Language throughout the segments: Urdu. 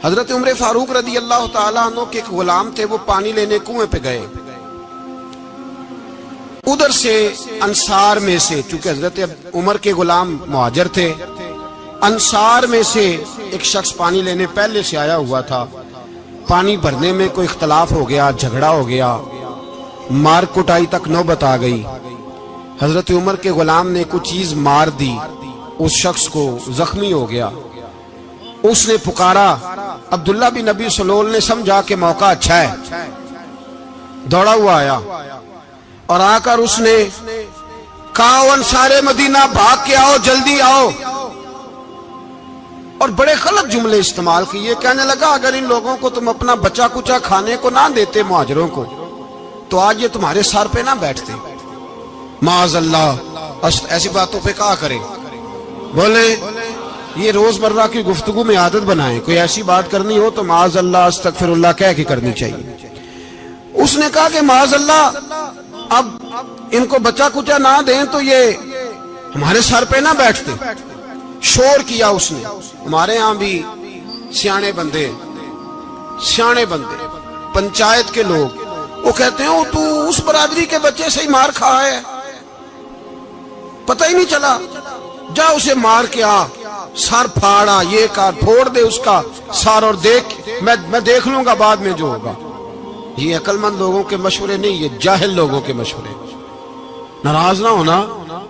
حضرت عمر فاروق رضی اللہ تعالیٰ عنہ کے ایک غلام تھے، وہ پانی لینے کنویں پہ گئے، ادھر سے انصار میں سے، چونکہ حضرت عمر کے غلام مہاجر تھے، انصار میں سے ایک شخص پانی لینے پہلے سے آیا ہوا تھا، پانی بھرنے میں کوئی اختلاف ہو گیا، جھگڑا ہو گیا، مار کٹائی تک نوبت آ گئی۔ حضرت عمر کے غلام نے کچھ چیز مار دی، اس شخص کو زخمی ہو گیا، اس نے پکارا، عبداللہ بن ابی سلول نے سمجھا کہ موقع اچھا ہے، دوڑا ہوا آیا اور آ کر اس نے کہا، انصار مدینہ بھاگ کے آؤ، جلدی آؤ، اور بڑے غلط جملے استعمال کیے، کہنے لگا اگر ان لوگوں کو تم اپنا بچا کچا کھانے کو نہ دیتے مہاجروں کو تو آج یہ تمہارے سر پہ نہ بیٹھتے۔ معاذ اللہ، ایسی باتوں پہ کہا کریں، بولے یہ روزمرہ کی گفتگو میں عادت بنائیں، کوئی ایسی بات کرنی ہو تو معاذ اللہ استغفر اللہ کہہ کے کرنی چاہیے۔ اس نے کہا کہ معاذ اللہ اب ان کو بچا کچا نہ دیں تو یہ ہمارے سر پہ نہ بیٹھتے۔ شور کیا اس نے۔ ہمارے ہاں بھی سیانے بندے پنچایت کے لوگ وہ کہتے ہیں تو اس برادری کے بچے سے ہی مار کھا ہے، پتہ ہی نہیں چلا، جا اسے مار کے آ، سر پھاڑا، یہ کار پھوڑ دے اس کا سر، اور دیکھ میں دیکھ لوں گا بعد میں جو ہوگا۔ یہ عقل مند لوگوں کے مشورے نہیں، یہ جاہل لوگوں کے مشورے۔ ناراض نہ ہونا،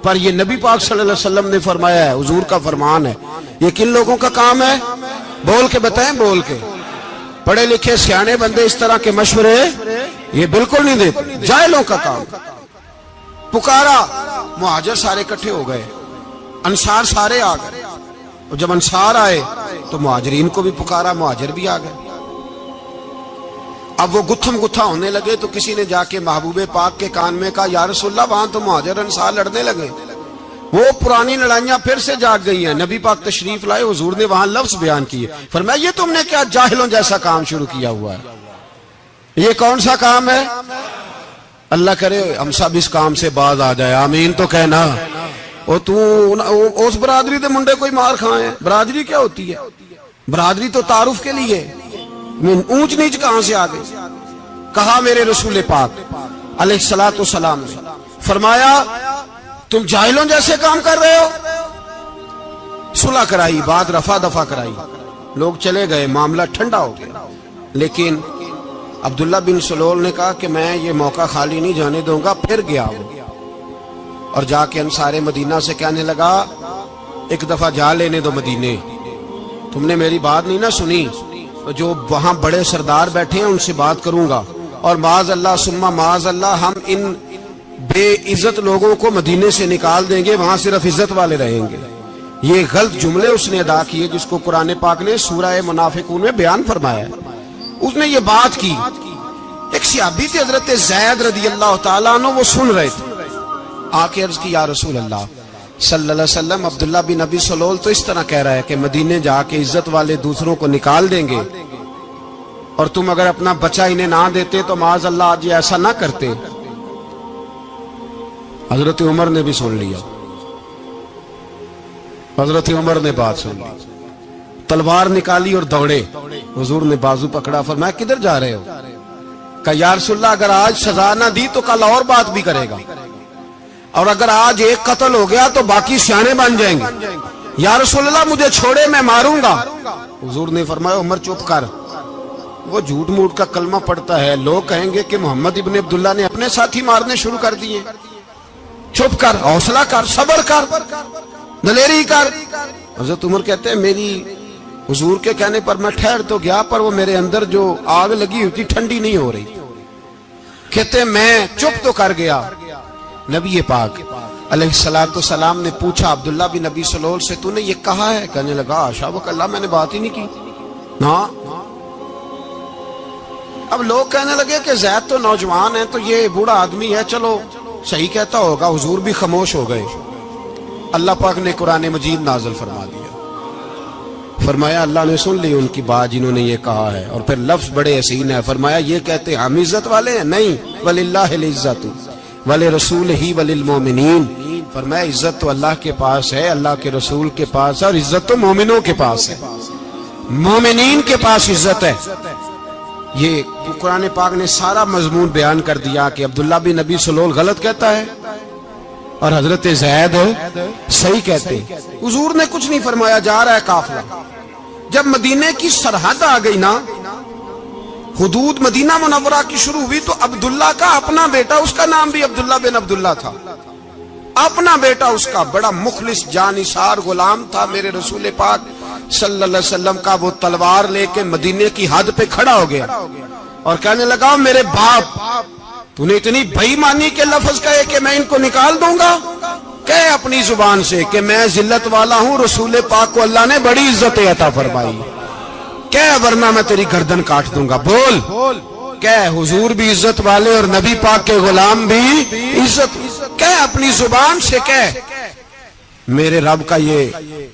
پر یہ نبی پاک صلی اللہ علیہ وسلم نے فرمایا ہے، حضور کا فرمان ہے۔ یہ کن لوگوں کا کام ہے؟ بول کے بتائیں، بول کے۔ پڑھے لکھے سیانے بندے اس طرح کے مشورے یہ بالکل نہیں دیتے، جاہلوں کا کام۔ پکارا، مہاجر سارے اکٹھے ہو گئے، انصار سارے آ گئے، اور جب انصار آئے تو مہاجرین کو بھی پکارا، مہاجر بھی آ گئے۔ اب وہ گتھم گتھا ہونے لگے تو کسی نے جا کے محبوب پاک کے کان میں کہا، یا رسول اللہ وہاں تو مہاجر انصار لڑنے لگے، وہ پرانی لڑائیاں پھر سے جاگ گئی ہیں۔ نبی پاک تشریف لائے، حضور نے وہاں لفظ بیان کیے، فرمایا یہ تم نے کیا جاہلوں جیسا کام شروع کیا ہوا ہے؟ یہ کون سا کام ہے؟ اللہ کرے ہم سب اس کام سے باز آ جائے، آمین تو کہنا۔ اس برادری دے منڈے کوئی مار کھائے، برادری کیا ہوتی ہے؟ برادری تو تعارف کے لیے، اونچ نیچ کہاں سے آ گئی؟ کہا میرے رسول پاک علیہ الصلوۃ والسلام نے، فرمایا تم جاہلوں جیسے کام کر رہے ہو۔ صلح کرائی، بات رفع دفع کرائی، لوگ چلے گئے، معاملہ ٹھنڈا ہو گیا۔ لیکن عبداللہ بن سلول نے کہا کہ میں یہ موقع خالی نہیں جانے دوں گا، پھر گیا وہ، اور جا کے انصار مدینہ سے کہنے لگا ایک دفعہ جا لینے دو مدینے، تم نے میری بات نہیں نہ سنی، جو وہاں بڑے سردار بیٹھے ہیں ان سے بات کروں گا، اور معاذ اللہ ثم معاذ اللہ ہم ان بے عزت لوگوں کو مدینے سے نکال دیں گے، وہاں صرف عزت والے رہیں گے۔ یہ غلط جملے اس نے ادا کیے جس کو قرآن پاک نے سورہ منافقون میں بیان فرمایا ہے۔ اس نے یہ بات کی، ایک صحابی تھے حضرت زید رضی اللہ تعالیٰ عنہ، وہ سن رہے تھے، آ کے عرض کی یا رسول اللہ صلی اللہ علیہ وسلم، عبداللہ بن ابی سلول تو اس طرح کہہ رہا ہے کہ مدینے جا کے عزت والے دوسروں کو نکال دیں گے، اور تم اگر اپنا بچہ انہیں نہ دیتے تو معاذ اللہ آج یہ ایسا نہ کرتے۔ حضرت عمر نے بھی سن لیا، حضرت عمر نے بات سن لی، تلوار نکالی اور دوڑے، حضور نے بازو پکڑا، فرمایا کدھر جا رہے ہو؟ کہا یا رسول اللہ اگر آج سزا نہ دی تو کل اور بات بھی کرے گا، اور اگر آج ایک قتل ہو گیا تو باقی سیانے بن جائیں گے۔ یا رسول اللہ مجھے چھوڑے، میں ماروں گا۔ حضور نے فرمایا عمر چپ کر، وہ جھوٹ موٹ کا کلمہ پڑھتا ہے، لوگ کہیں گے کہ محمد ابن عبداللہ نے اپنے ساتھی مارنے شروع کر دیے، چپ کر، حوصلہ کر، صبر کر، دلیری کر۔ حضرت عمر کہتے ہیں میری حضور کے کہنے پر میں ٹھہر تو گیا، پر وہ میرے اندر جو آگ لگی ہوئی تھی ٹھنڈی نہیں ہو رہی۔ کہتے ہیں میں چپ تو کر گیا۔ نبی پاک علیہ الصلوۃ والسلام نے پوچھا عبداللہ بن ابی سلول سے، تو نے یہ کہا ہے؟ کہنے لگا حاشا وکلا، میں نے بات ہی نہیں کی۔ ہاں، اب لوگ کہنے لگے کہ زید تو نوجوان ہے تو یہ بوڑھا آدمی ہے، چلو صحیح کہتا ہوگا، حضور بھی خاموش ہو گئے۔ اللہ پاک نے قرآن مجید نازل فرما دیا، فرمایا اللہ نے سن لی ان کی بات جنہوں نے یہ کہا ہے، اور پھر لفظ بڑے حسین ہے، فرمایا یہ کہتے ہم عزت والے ہیں؟ نہیں، وَلِلَّهِ الْعِزَّةُ وَلِرَسُولِهِ وَلِلْمُؤْمِنِينَ، فرمایا عزت تو اللہ کے پاس ہے، اللہ کے رسول کے پاس ہے، اور عزت تو مومنوں کے پاس ہے۔ مومنین کے پاس عزت ہے. یہ قرآن پاک نے سارا مضمون بیان کر دیا کہ عبداللہ بن نبی سلول غلط کہتا ہے اور حضرت زید صحیح کہتے ہیں. حضور نے کچھ نہیں فرمایا، جا رہا ہے قافلہ. جب مدینے کی سرحد آ گئی نا، حدود مدینہ منورہ کی شروع ہوئی، تو عبداللہ کا اپنا بیٹا، اس کا نام بھی عبداللہ بن عبداللہ تھا، اپنا بیٹا اس کا بڑا مخلص جانثار غلام تھا میرے رسول پاک صلی اللہ علیہ وسلم کا. وہ تلوار لے کے مدینے کی حد پہ کھڑا ہو گیا اور کہنے لگا میرے باپ، تو نے اتنی بے ایمانی کے لفظ کہے کہ میں ان کو نکال دوں گا؟ کہے اپنی زبان سے کہ میں ذلت والا ہوں، رسول پاک کو اللہ نے بڑی عزت عطا فرمائی، کہے ورنہ میں تیری گردن کاٹ دوں گا. بول. کہے حضور بھی عزت والے اور نبی پاک کے غلام بھی عزت. کہے اپنی زبان سے کہے میرے رب کا یہ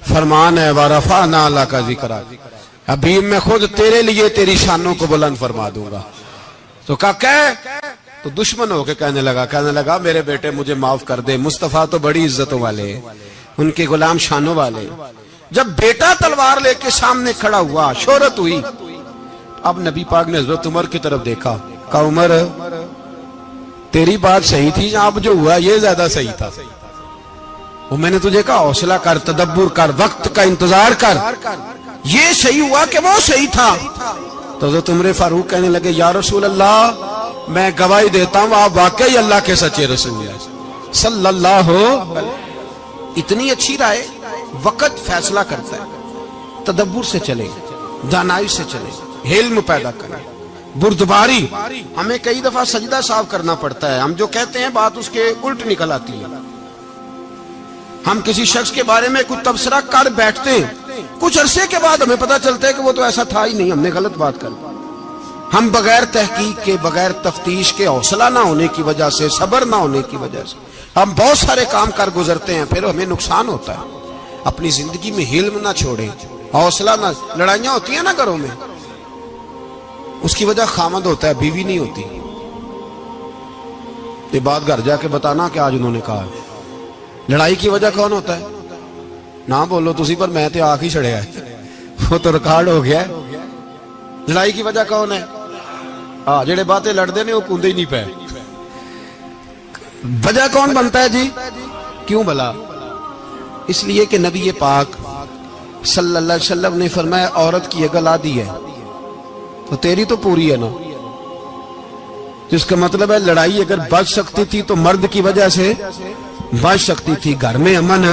فرمان ہے وَرَفَعْنَا لَكَ ذِكْرَكَ، ابھی میں خود تیرے لیے تیری شانوں کو بلند فرما دوں گا. تو کہا تو دشمن ہو کے کہنے لگا میرے بیٹے مجھے معاف کر دے، مصطفیٰ تو بڑی عزتوں والے ہیں، ان کے غلام شانوں والے. جب بیٹا تلوار لے کے سامنے کھڑا ہوا، شہرت ہوئی، اب نبی پاک نے حضرت عمر کی طرف دیکھا، کہا عمر تیری بات صحیح تھی، اب جو ہوا یہ زیادہ صحیح تھا. وہ میں نے تجھے کہا حوصلہ کر، تدبر کر، وقت کا انتظار کر، یہ صحیح ہوا کہ وہ صحیح تھا. تو حضرت عمر فاروق کہنے لگے یا رسول اللہ میں گواہی دیتا ہوں آپ واقعی اللہ کے سچے رسول ہیں صلی اللہ علیہ. اتنی اچھی رائے. وقت فیصلہ کرتا ہے، تدبر سے چلے، دانائی سے چلے، علم پیدا کرے، بردباری. ہمیں کئی دفعہ سجدہ صاف کرنا پڑتا ہے، ہم جو کہتے ہیں بات اس کے الٹ نکل آتی ہے. ہم کسی شخص کے بارے میں کچھ تبصرہ کر بیٹھتے ہیں، کچھ عرصے کے بعد ہمیں پتہ چلتا ہے کہ وہ تو ایسا تھا ہی نہیں، ہم نے غلط بات کر. ہم بغیر تحقیق کے، بغیر تفتیش کے، حوصلہ نہ ہونے کی وجہ سے، صبر نہ ہونے کی وجہ سے ہم بہت سارے کام کر گزرتے ہیں، پھر ہمیں نقصان ہوتا ہے. اپنی زندگی میں حلم نہ چھوڑیں، حوصلہ نہ. لڑائیاں ہوتی ہیں نا گھروں میں، اس کی وجہ خامد ہوتا ہے، بیوی نہیں ہوتی. یہ بات گھر جا کے بتانا کہ آج انہوں نے کہا. لڑائی کی وجہ کون ہوتا ہے؟ نہ بولو تسی، پر میں تے آنکھ ہی چھڑیا ہے، وہ تو ریکارڈ ہو گیا ہے. لڑائی کی وجہ کون ہے؟ جڑے باتیں لڑتے ہیں وہ کندے ہی نہیں پے. وجہ کون بنتا ہے جی؟ کیوں بلا؟ اس لیے کہ نبی پاک صلی اللہ علیہ وسلم نے فرمایا عورت کی اگل آدھی ہے تو تیری تو پوری ہے نا. جس کا مطلب ہے لڑائی اگر بچ سکتی تھی تو مرد کی وجہ سے بچ سکتی تھی، گھر میں امن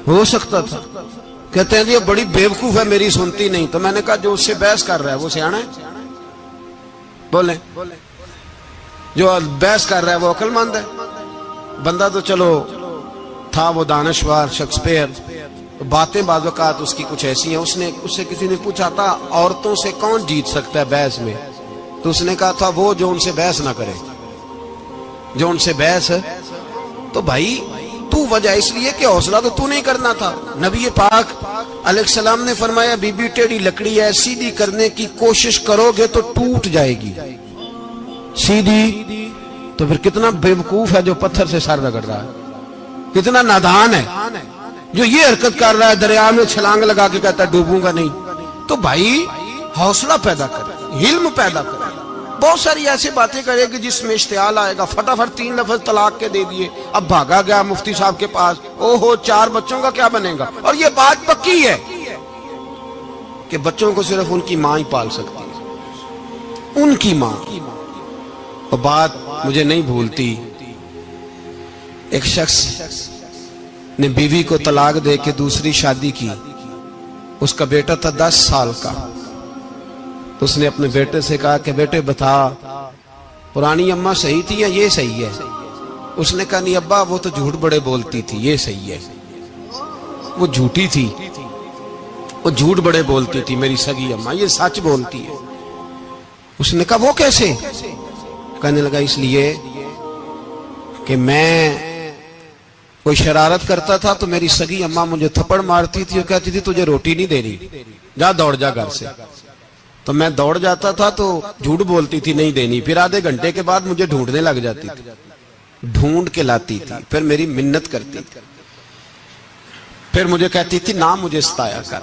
ہو سکتا تھا. کہتے ہیں جی بڑی بیوقوف ہے میری سنتی نہیں. تو میں نے کہا جو اس سے بحث کر رہا ہے وہ سیانا ہے؟ بولیں. جو بحث کر رہا ہے وہ عقل مند ہے؟ بندہ تو چلو تھا وہ دانشور شیکسپیئر، باتیں بعض اوقات اس کی کچھ ایسی ہیں. اس سے کسی نے پوچھا تھا عورتوں سے کون جیت سکتا ہے بحث میں، تو اس نے کہا تھا وہ جو ان سے بحث نہ کرے، جو ان سے بحث. تو بھائی تو وجہ اس لیے کہ حوصلہ تو نہیں کرنا تھا. نبی پاک علیہ السلام نے فرمایا بی بی ٹیڑھی لکڑی ہے، سیدھی کرنے کی کوشش کرو گے تو ٹوٹ جائے گی. سیدھی تو پھر کتنا بیوقوف ہے جو پتھر سے سر رگڑ رہا ہے، کتنا نادان ہے جو یہ حرکت کر رہا ہے، دریا میں چھلانگ لگا کے کہتا ہے ڈوبوں گا نہیں. تو بھائی حوصلہ پیدا کرے، علم پیدا کرے. بہت ساری ایسی باتیں کرے کہ جس میں اشتعال آئے گا. فٹافٹ 3 لفظ طلاق کے دے دیے، اب بھاگا گیا مفتی صاحب کے پاس، اوہو 4 بچوں کا کیا بنے گا. اور یہ بات پکی ہے کہ بچوں کو صرف ان کی ماں ہی پال سکتی ہے، ان کی ماں. اور بات مجھے نہیں بھولتی، ایک شخص نے بیوی کو طلاق دے کے دوسری شادی کی. اس کا بیٹا تھا 10 سال کا. تو اس نے اپنے بیٹے سے کہا کہ بیٹے بتا پرانی اماں صحیح تھی یا یہ صحیح ہے؟ اس نے کہا نہیں ابا وہ تو جھوٹ بڑے بولتی تھی، یہ صحیح ہے. وہ جھوٹی تھی، وہ جھوٹ بڑے بولتی تھی میری سگی اماں، یہ سچ بولتی ہے. اس نے کہا وہ کیسے؟ کہنے لگا اس لیے کہ میں کوئی شرارت کرتا تھا تو میری سگی اماں مجھے تھپڑ مارتی تھی اور کہتی تھی تجھے روٹی نہیں دینی، جا دوڑ جا گھر سے. تو میں دوڑ جاتا تھا تو جھوٹ بولتی تھی نہیں دینی، پھر آدھے گھنٹے کے بعد مجھے ڈھونڈنے لگ جاتی تھی، ڈھونڈ کے لاتی تھی، پھر میری منت کرتی تھی، پھر مجھے کہتی تھی نہ مجھے ستایا کر.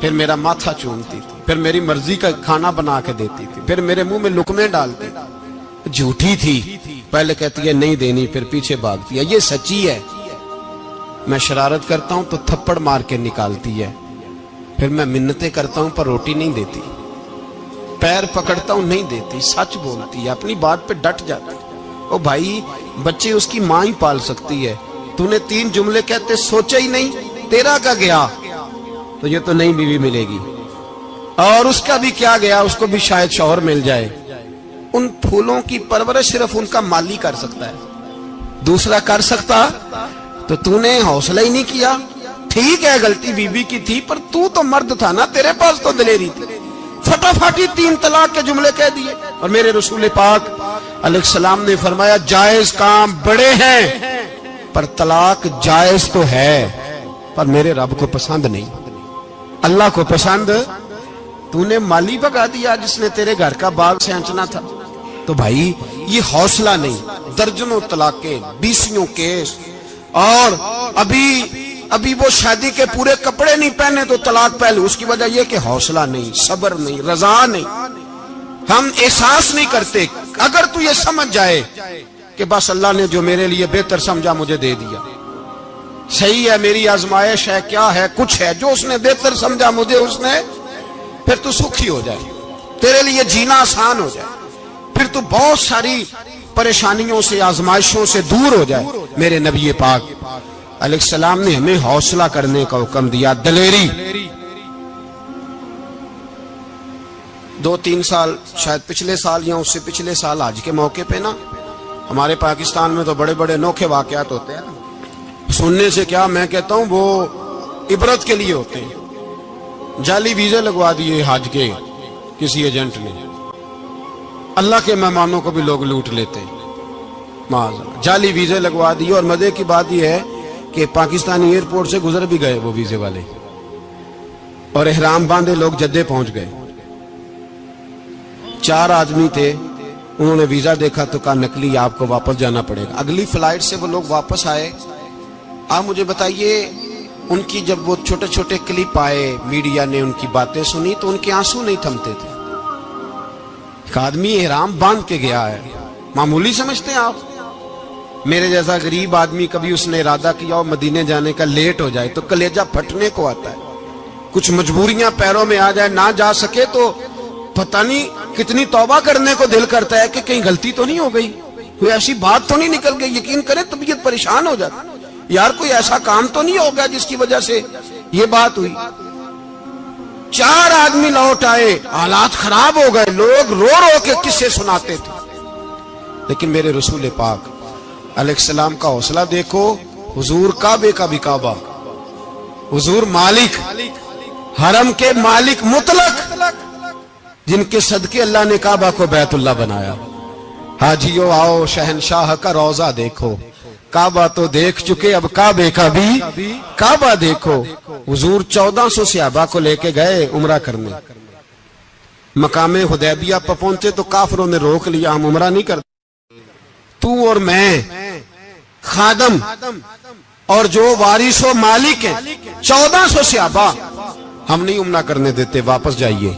پھر میرا ماتھا چومتی تھی، پھر میری مرضی کا کھانا بنا کے دیتی تھی، پھر میرے منہ میں لقمے ڈالتی تھی۔ جھوٹی تھی، پہلے کہتی ہے نہیں دینی، پھر پیچھے بھاگتی ہے۔ یہ سچی ہے، میں شرارت کرتا ہوں تو تھپڑ مار کے نکالتی ہے، پھر میں منتیں کرتا ہوں پر روٹی نہیں دیتی، پیر پکڑتا ہوں نہیں دیتی، سچ بولتی ہے، اپنی بات پہ ڈٹ جاتی ہے۔ او بھائی، بچے اس کی ماں ہی پال سکتی ہے، تو نے 3 جملے کہتے سوچا ہی نہیں، تیرا کا گیا تو یہ تو نئی بیوی ملے گی، اور اس کا بھی کیا گیا، اس کو بھی شاید شوہر مل جائے۔ ان پھولوں کی پرورش صرف ان کا مالی کر سکتا ہے، دوسرا کر سکتا تو نے حوصلہ ہی نہیں کیا۔ ٹھیک ہے غلطی بیوی کی تھی، پر تو مرد تھا نا، تیرے پاس تو دلیری تھی، فٹافٹ 3 طلاق کے جملے کہہ دیے۔ اور میرے رسول پاک علیہ السلام نے فرمایا جائز کام بڑے ہیں، پر طلاق جائز تو ہے، پر میرے رب کو پسند نہیں، اللہ کو پسند۔ تو نے مالی بگا دیا جس نے تیرے گھر کا باغ سینچنا تھا۔ تو بھائی یہ حوصلہ نہیں، درجنوں طلاقیں، 20 کیس، اور ابھی وہ شادی کے پورے کپڑے نہیں پہنے تو طلاق پہلے، اس کی وجہ یہ کہ حوصلہ نہیں، صبر نہیں، رضا نہیں، ہم احساس نہیں کرتے۔ اگر تو یہ سمجھ جائے کہ بس اللہ نے جو میرے لیے بہتر سمجھا مجھے دے دیا، صحیح ہے، میری آزمائش ہے، کیا ہے، کچھ ہے، جو اس نے بہتر سمجھا مجھے اس نے، پھر تو سکھی ہو جائے، تیرے لیے جینا آسان ہو جائے، پھر تو بہت ساری پریشانیوں سے، آزمائشوں سے دور ہو جائے۔ میرے نبی پاک علیہ السلام نے ہمیں حوصلہ کرنے کا حکم دیا، دلیری۔ 2-3 سال شاید پچھلے سال یا اس سے پچھلے سال حج کے موقع پہ نا، ہمارے پاکستان میں تو بڑے بڑے انوکھے واقعات ہوتے ہیں، سننے سے کیا، میں کہتا ہوں وہ عبرت کے لیے ہوتے ہیں۔ جعلی ویزے لگوا دیے حج کے کسی ایجنٹ نے، اللہ کے مہمانوں کو بھی لوگ لوٹ لیتے ہیں، معاذ، جعلی ویزے لگوا دیے۔ اور مزے کی بات یہ ہے کہ پاکستانی ایئرپورٹ سے گزر بھی گئے وہ ویزے والے، اور احرام باندھے لوگ جدے پہنچ گئے۔ 4 آدمی تھے، انہوں نے ویزا دیکھا تو کہا نقلی، آپ کو واپس جانا پڑے گا۔ اگلی فلائٹ سے وہ لوگ واپس آئے۔ آپ مجھے بتائیے، ان کی جب وہ چھوٹے چھوٹے کلپ آئے، میڈیا نے ان کی باتیں سنی تو ان کے آنسو نہیں تھمتے تھے۔ ایک آدمی احرام باندھ کے گیا ہے، معمولی سمجھتے ہیں آپ؟ میرے جیسا غریب آدمی کبھی اس نے ارادہ کیا اور مدینے جانے کا لیٹ ہو جائے تو کلیجہ پھٹنے کو آتا ہے، کچھ مجبوریاں پیروں میں آ جائے، نہ جا سکے تو پتہ نہیں کتنی توبہ کرنے کو دل کرتا ہے کہ کہیں غلطی تو نہیں ہو گئی، کوئی ایسی بات تو نہیں نکل گئی۔ یقین کریں طبیعت پریشان ہو جاتی، یار کوئی ایسا کام تو نہیں ہو گیا جس کی وجہ سے یہ بات ہوئی۔ 4 آدمی لوٹ آئے، حالات خراب ہو گئے، لوگ رو رو کے قصے سناتے تھے، لیکن میرے رسول پاک علیہ السلام کا حوصلہ دیکھو۔ حضور کعبے کا بھی کعبہ، حضور مالک، حرم کے مالک مطلق، جن کے صدقے اللہ نے کعبہ کو بیت اللہ بنایا۔ حاجیو آؤ شہنشاہ کا روضہ دیکھو، کعبہ تو دیکھ چکے، اب کعبے کا بھی کعبہ دیکھو۔ حضور 1400 صحابہ کو لے کے گئے عمرہ کرنے، مقام حدیبیہ پر پہنچے تو کافروں نے روک لیا، ہم عمرہ نہیں کرتے، تو اور میں خادم اور جو وارث و مالک ہیں 1400 صحابہ، ہم نہیں عمرہ کرنے دیتے، واپس جائیے۔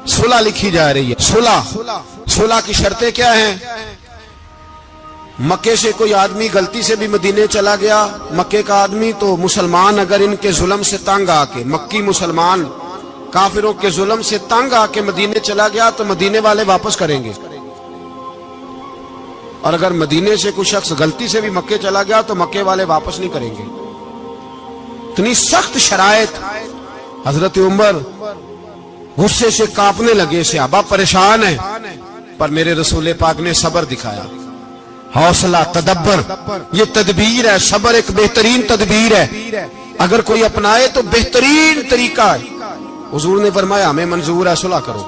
صلح لکھی جا رہی ہے، صلح کی شرطیں کیا ہیں؟ مکے سے کوئی آدمی غلطی سے بھی مدینے چلا گیا، مکے کا آدمی، تو مسلمان اگر ان کے ظلم سے تنگ آ کے، مکی مسلمان کافروں کے ظلم سے تنگ آ کے مدینے چلا گیا تو مدینے والے واپس کریں گے، اور اگر مدینے سے کوئی شخص غلطی سے بھی مکے چلا گیا تو مکے والے واپس نہیں کریں گے۔ اتنی سخت شرائط، حضرت عمر غصے سے کانپنے لگے، صحابہ پریشان ہیں، پر میرے رسول پاک نے صبر دکھایا، حوصلہ، تدبر، یہ تدبیر ہے، صبر ایک بہترین تدبیر ہے، اگر کوئی اپنائے تو بہترین طریقہ ہے۔ حضور نے فرمایا ہمیں منظور ہے، صلح کرو،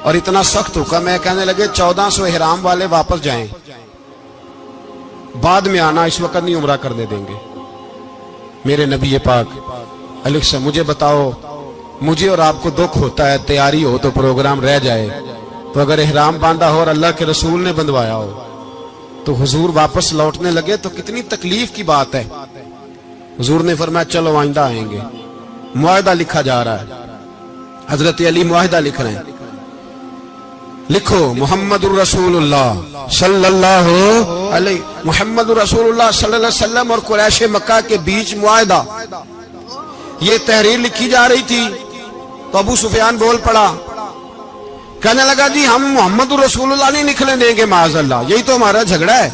اور اتنا سخت حکم ہے، کہنے لگے 1400 احرام والے واپس جائیں، بعد میں آنا، اس وقت نہیں عمرہ کرنے دیں گے۔ میرے نبی پاک علیہ السلام، مجھے بتاؤ، مجھے اور آپ کو دکھ ہوتا ہے تیاری ہو تو پروگرام رہ جائے، تو اگر احرام باندھا ہو اور اللہ کے رسول نے بندھوایا ہو تو حضور واپس لوٹنے لگے تو کتنی تکلیف کی بات ہے۔ حضور نے فرمایا چلو آئندہ آئیں گے، معاہدہ لکھا جا رہا ہے، حضرت علی معاہدہ لکھ رہے ہیں، لکھو محمد الرسول اللہ صلی اللہ علیہ محمد الرسول اللہ صلی اللہ علیہ وسلم اور قریش مکہ کے بیچ معاہدہ. یہ تحریر لکھی جا رہی تھی تو ابو سفیان بول پڑا، کہنے لگا جی ہم محمد الرسول اللہ نہیں لکھنے دیں گے معاذ اللہ، یہی تو ہمارا جھگڑا ہے.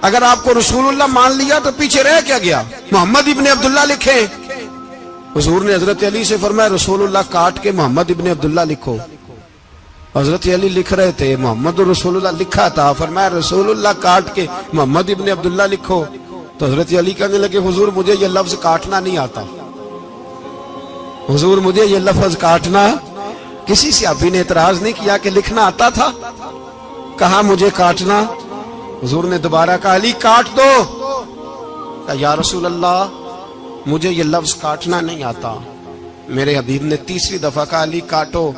اگر آپ کو رسول اللہ مان لیا تو پیچھے رہ کیا گیا، محمد ابن عبداللہ لکھیں. حضور نے حضرت علی سے فرمایا رسول اللہ کاٹ کے محمد ابن عبداللہ لکھو. حضرت علی لکھ رہے تھے، محمد رسول اللہ لکھا تھا، فرمایا رسول اللہ کاٹ کے محمد ابن عبداللہ لکھو. تو حضرت علی کہنے لگے حضور مجھے یہ لفظ کاٹنا نہیں آتا، حضور مجھے یہ لفظ کاٹنا. کسی صحابی نے اعتراض نہیں کیا کہ لکھنا آتا تھا، کہا مجھے کاٹنا. حضور نے دوبارہ کہا علی کاٹ دو. کہا یا رسول اللہ مجھے یہ لفظ کاٹنا نہیں آتا. میرے حبیب نے تیسری دفعہ کہا علی کاٹو.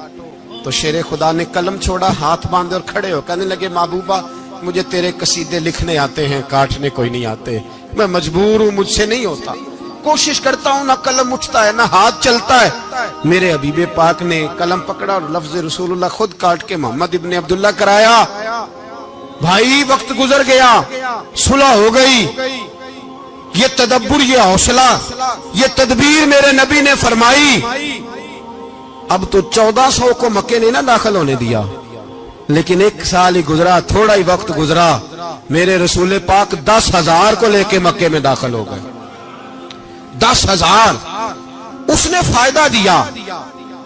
تو شیر خدا نے قلم چھوڑا، ہاتھ باندھے اور کھڑے ہو کہنے لگے محبوبہ مجھے تیرے قصیدے لکھنے آتے ہیں، کاٹنے کوئی نہیں آتے. میں مجبور ہوں، مجھ سے نہیں ہوتا. کوشش کرتا ہوں، نہ قلم اٹھتا ہے نہ ہاتھ چلتا ہے. میرے حبیب پاک نے قلم پکڑا اور لفظ رسول اللہ خود کاٹ کے محمد ابن عبداللہ کرایا. بھائی وقت گزر گیا، صلح ہو گئی. یہ تدبر، یہ حوصلہ، یہ تدبیر میرے نبی نے فرمائی. اب تو 1400 کو مکے نے نہ داخل ہونے دیا، لیکن 1 سال ہی گزرا، تھوڑا ہی وقت گزرا، میرے رسول پاک 10,000 کو لے کے مکے میں داخل ہو گئے. 10,000 اس نے فائدہ دیا.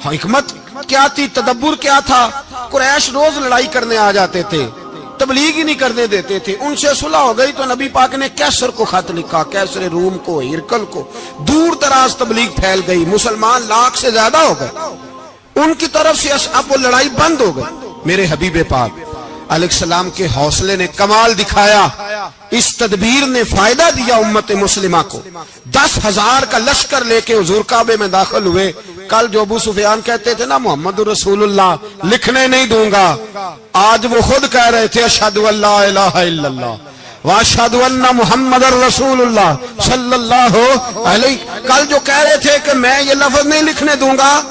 حکمت کیا تھی، تدبر کیا تھا؟ قریش روز لڑائی کرنے آ جاتے تھے، تبلیغ ہی نہیں کرنے دیتے تھے. ان سے صلح ہو گئی تو نبی پاک نے کیسر کو خط لکھا، کیسر روم کو، ہرکل کو. دور دراز تبلیغ پھیل گئی، مسلمان 100,000 سے زیادہ ہو گئے. ان کی طرف سے اب وہ لڑائی بند ہو گئی. میرے حبیب پاک علیہ السلام کے حوصلے نے کمال دکھایا، اس تدبیر نے فائدہ دیا امت مسلمہ کو. 10,000 کا لشکر لے کے حضور کعبے میں داخل ہوئے. کل جو ابو سفیان کہتے تھے نا محمد رسول اللہ لکھنے نہیں دوں گا، آج وہ خود کہہ رہے تھے اشہد ان لا الہ الا اللہ واشہد ان محمد رسول اللہ صلی اللہ علیہ. کل جو کہہ رہے تھے کہ میں یہ لفظ نہیں لکھنے دوں گا،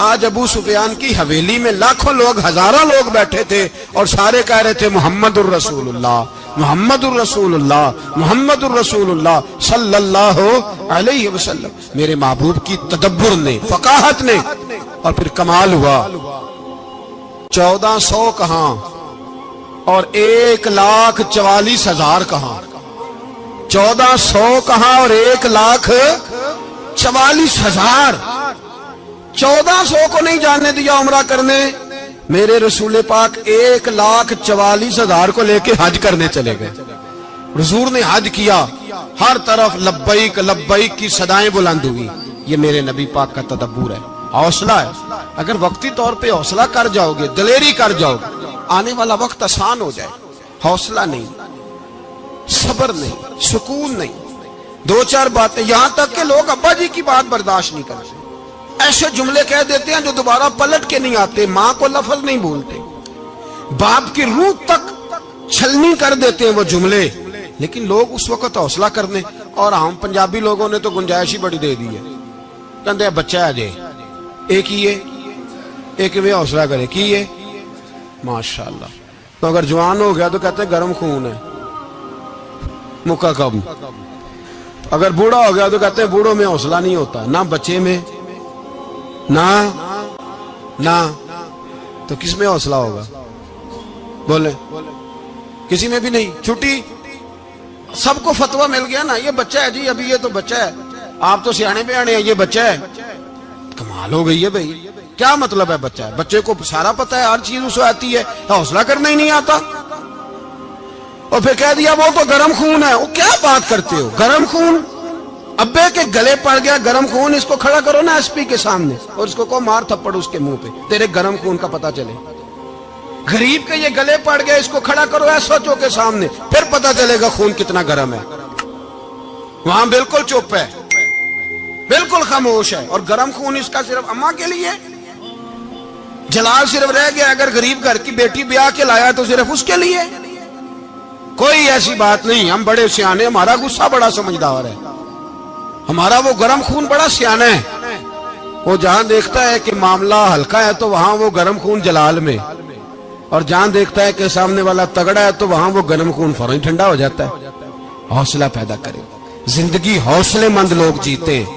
آج ابو سفیان کی حویلی میں لاکھوں لوگ، ہزاروں لوگ بیٹھے تھے اور سارے کہہ رہے تھے محمد الرسول اللہ محمد الرسول اللہ محمد الرسول اللہ صلی اللہ علیہ وسلم. میرے محبوب کی تدبر نے، فقاہت نے، اور پھر کمال ہوا. 1400 کہاں اور 1,44,000 کہاں، 1400 کہاں اور 1,44,000. 1400 کو نہیں جانے دیا عمرہ کرنے. میرے رسول پاک 1,44,000 کو لے کے حج کرنے چلے گئے. حضور نے حج کیا، ہر طرف لبیک لبیک کی صدائیں بلند ہوئی. یہ میرے نبی پاک کا تدبر ہے، حوصلہ ہے. اگر وقتی طور پہ حوصلہ کر جاؤ گے، دلیری کر جاؤ گے، آنے والا وقت آسان ہو جائے. حوصلہ نہیں، صبر نہیں، سکون نہیں. 2-4 باتیں، یہاں تک کہ لوگ ابا جی کی بات برداشت نہیں کرتے، ایسے جملے کہہ دیتے ہیں جو دوبارہ پلٹ کے نہیں آتے. ماں کو لفظ نہیں بولتے، باپ کی روح تک چھلنی کر دیتے ہیں وہ جملے. لیکن لوگ اس وقت حوصلہ کرنے، اور ہم پنجابی لوگوں نے تو گنجائش ہی بڑی دے دی ہے. کہتے ہیں بچہ ہے جے ایک ہی ہے، ایک میں حوصلہ کرے کی ہے ماشاءاللہ. تو اگر جوان ہو گیا تو کہتے ہیں گرم خون ہے مکہ کب. اگر بوڑھا ہو گیا تو کہتے ہیں بوڑھوں میں حوصلہ نہیں ہوتا، نہ بچے میں نہ تو کس میں حوصلہ ہوگا؟ بولے کسی میں بھی نہیں. چھٹی سب کو فتویٰ مل گیا نا، یہ بچہ ہے جی، ابھی یہ تو بچہ ہے، آپ تو سیانے بیانے ہیں، یہ بچہ ہے. کمال ہو گئی ہے بھائی. کیا مطلب ہے بچہ ہے؟ بچے کو سارا پتہ ہے، ہر چیز اسے آتی ہے، حوصلہ کرنا ہی نہیں آتا. اور پھر کہہ دیا وہ تو گرم خون ہے. وہ کیا بات کرتے ہو، گرم خون؟ ابے کے گلے پڑ گیا گرم خون، اس کو کھڑا کرو نا ایس پی کے سامنے اور اس کو مار تھپڑ اس کے منہ پہ، تیرے گرم خون کا پتہ چلے. غریب کے یہ گلے پڑ گیا، اس کو کھڑا کرو ایس ایچ او کے سامنے، پھر پتہ چلے گا خون کتنا گرم ہے. وہاں بالکل چپ ہے، بالکل خاموش ہے. اور گرم خون اس کا صرف اماں کے لیے. جلال صرف رہ گیا اگر غریب گھر کی بیٹی بیاہ کے لایا تو صرف اس کے لیے. کوئی ایسی بات نہیں. ہم بڑے سیانے، ہمارا غصہ بڑا سمجھدار ہے، ہمارا وہ گرم خون بڑا سیانہ ہے. وہ جہاں دیکھتا ہے کہ معاملہ ہلکا ہے تو وہاں وہ گرم خون جلال میں، اور جہاں دیکھتا ہے کہ سامنے والا تگڑا ہے تو وہاں وہ گرم خون فوراً ٹھنڈا ہو جاتا ہے۔ حوصلہ پیدا کرے، زندگی حوصلے مند لوگ جیتے ہیں،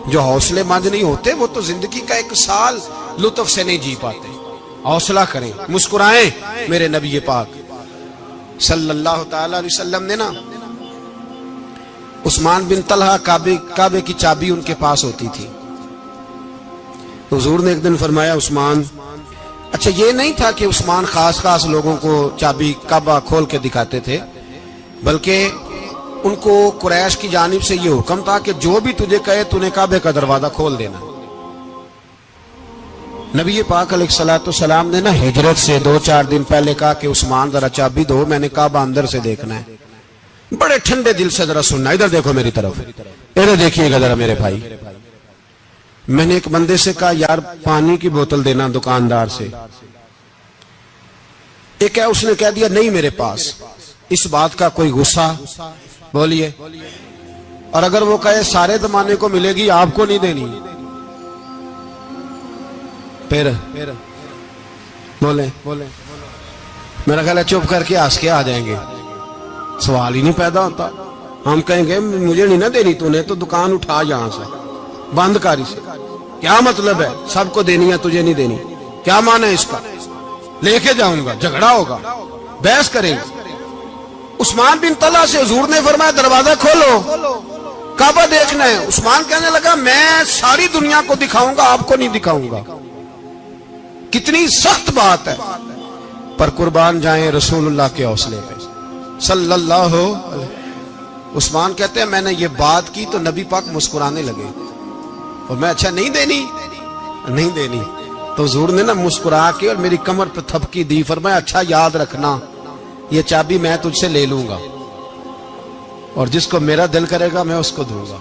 جو حوصلے مند نہیں ہوتے وہ تو زندگی کا ایک سال لطف سے نہیں جی پاتے۔ حوصلہ کریں، مسکرائیں۔ میرے نبی پاک صلی اللہ تعالی علیہ وسلم نے نا عثمان بن طلحہ کعبے کی چابی ان کے پاس ہوتی تھی، حضور نے ایک دن فرمایا عثمان، اچھا یہ نہیں تھا کہ عثمان خاص لوگوں کو چابی کعبہ کھول کے دکھاتے تھے، بلکہ ان کو قریش کی جانب سے یہ حکم تھا کہ جو بھی تجھے کہے تو نے کعبے کا دروازہ کھول دینا۔ نبی پاک علیہ الصلوۃ والسلام نے نا ہجرت سے 2-4 دن پہلے کہا کہ عثمان ذرا چابی دو، میں نے کعبہ اندر سے دیکھنا ہے۔ بڑے ٹھنڈے دل سے ذرا سننا، ادھر دیکھو میری طرف، ادھر دیکھیے گا ذرا میرے بھائی۔ میں نے ایک بندے سے کہا یار پانی کی بوتل دینا دکاندار سے، ایک ہے اس نے کہہ دیا نہیں میرے پاس۔ اس بات کا کوئی غصہ بولیے، اور اگر وہ کہے سارے زمانے کو ملے گی آپ کو نہیں دینی، پھر بولے میرا خیال ہے چپ کر کے ہنس کے آ جائیں گے، سوال ہی نہیں پیدا ہوتا۔ ہم کہیں گے مجھے نہیں نہ دینی، تو نے تو دکان اٹھا یہاں سے، بند کاری سے، کیا مطلب ہے سب کو دینی ہے تجھے نہیں دینی، کیا معنی ہے اس کا؟ لے کے جاؤں گا، جھگڑا ہوگا، بحث کریں گے۔ عثمان بن طلحہ سے حضور نے فرمایا دروازہ کھولو، کعبہ دیکھنا ہے۔ عثمان کہنے لگا میں ساری دنیا کو دکھاؤں گا، آپ کو نہیں دکھاؤں گا۔ کتنی سخت بات ہے، پر قربان جائیں رسول اللہ کے حوصلے پہ صلی اللہ علیہ۔ عثمان کہتے ہیں میں نے یہ بات کی تو نبی پاک مسکرانے لگے، اور میں اچھا نہیں دینی، تو حضور نے نا مسکرا کے اور میری کمر پہ تھپکی دی، فرمایا اچھا یاد رکھنا یہ چابی میں تجھ سے لے لوں گا، اور جس کو میرا دل کرے گا میں اس کو دوں گا۔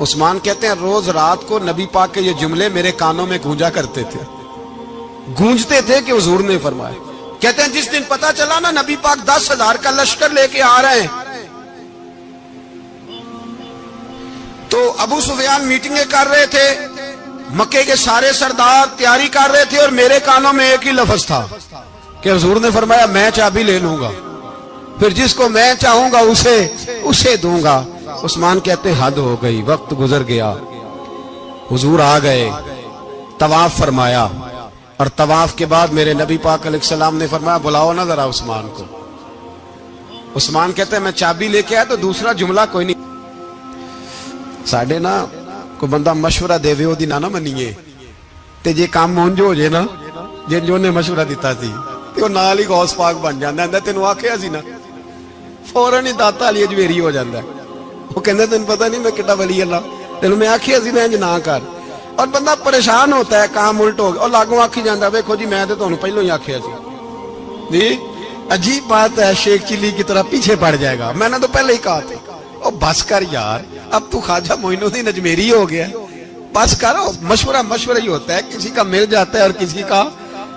عثمان کہتے ہیں روز رات کو نبی پاک کے یہ جملے میرے کانوں میں گونجتے تھے کہ حضور نے فرمایا۔ کہتے ہیں جس دن پتا چلا نا نبی پاک 10,000 کا لشکر لے کے آ رہے ہیں، تو ابو سفیان میٹنگیں کر رہے تھے، مکے کے سارے سردار تیاری کر رہے تھے، اور میرے کانوں میں ایک ہی لفظ تھا کہ حضور نے فرمایا میں چابی لے لوں گا، پھر جس کو میں چاہوں گا اسے دوں گا۔ عثمان کہتے ہیں حد ہو گئی، وقت گزر گیا، حضور آ گئے، طواف فرمایا، اور طواف کے بعد میرے نبی پاک علیہ السلام نے فرمایا بلاؤ نا ذرا عثمان کو۔ عثمان کہتے ہیں میں چابی لے کے آیا تو دوسرا جملہ کوئی نہیں۔ ساڑھے نا کوئی بندہ مشورہ دے وہ دی نہ منیے تے جے کام مونجو ہو جائے نا، جن جو نے مشورہ دیتا تھی تے وہ نال ہی غوث پاک بن جاندہ ہے، تینوں آکھیا سی نا، فوراں ہی داتا علی اجویری ہو جاندہ ہے۔ وہ کہندے تینوں پتہ نہیں میں کٹا ولی اللہ، تینوں میں آکھیا سی میں نہ کر، اور بندہ پریشان ہوتا ہے، کام الٹ ہو گیا، اور لاگوں آکھی جاندہ ہے ویکھو جی میں تے تانوں پہلوں ہی آکھیا سی جی۔ عجیب بات ہے، شیخ چلی کی طرح پیچھے پڑ جائے گا، میں نے تو پہلے ہی کہا تھا۔ او بس کر یار، اب تو خواجہ معین الدین اجمیری ہو گیا، بس کرو۔ مشورہ ہی ہوتا ہے، کسی کا مل جاتا ہے اور کسی کا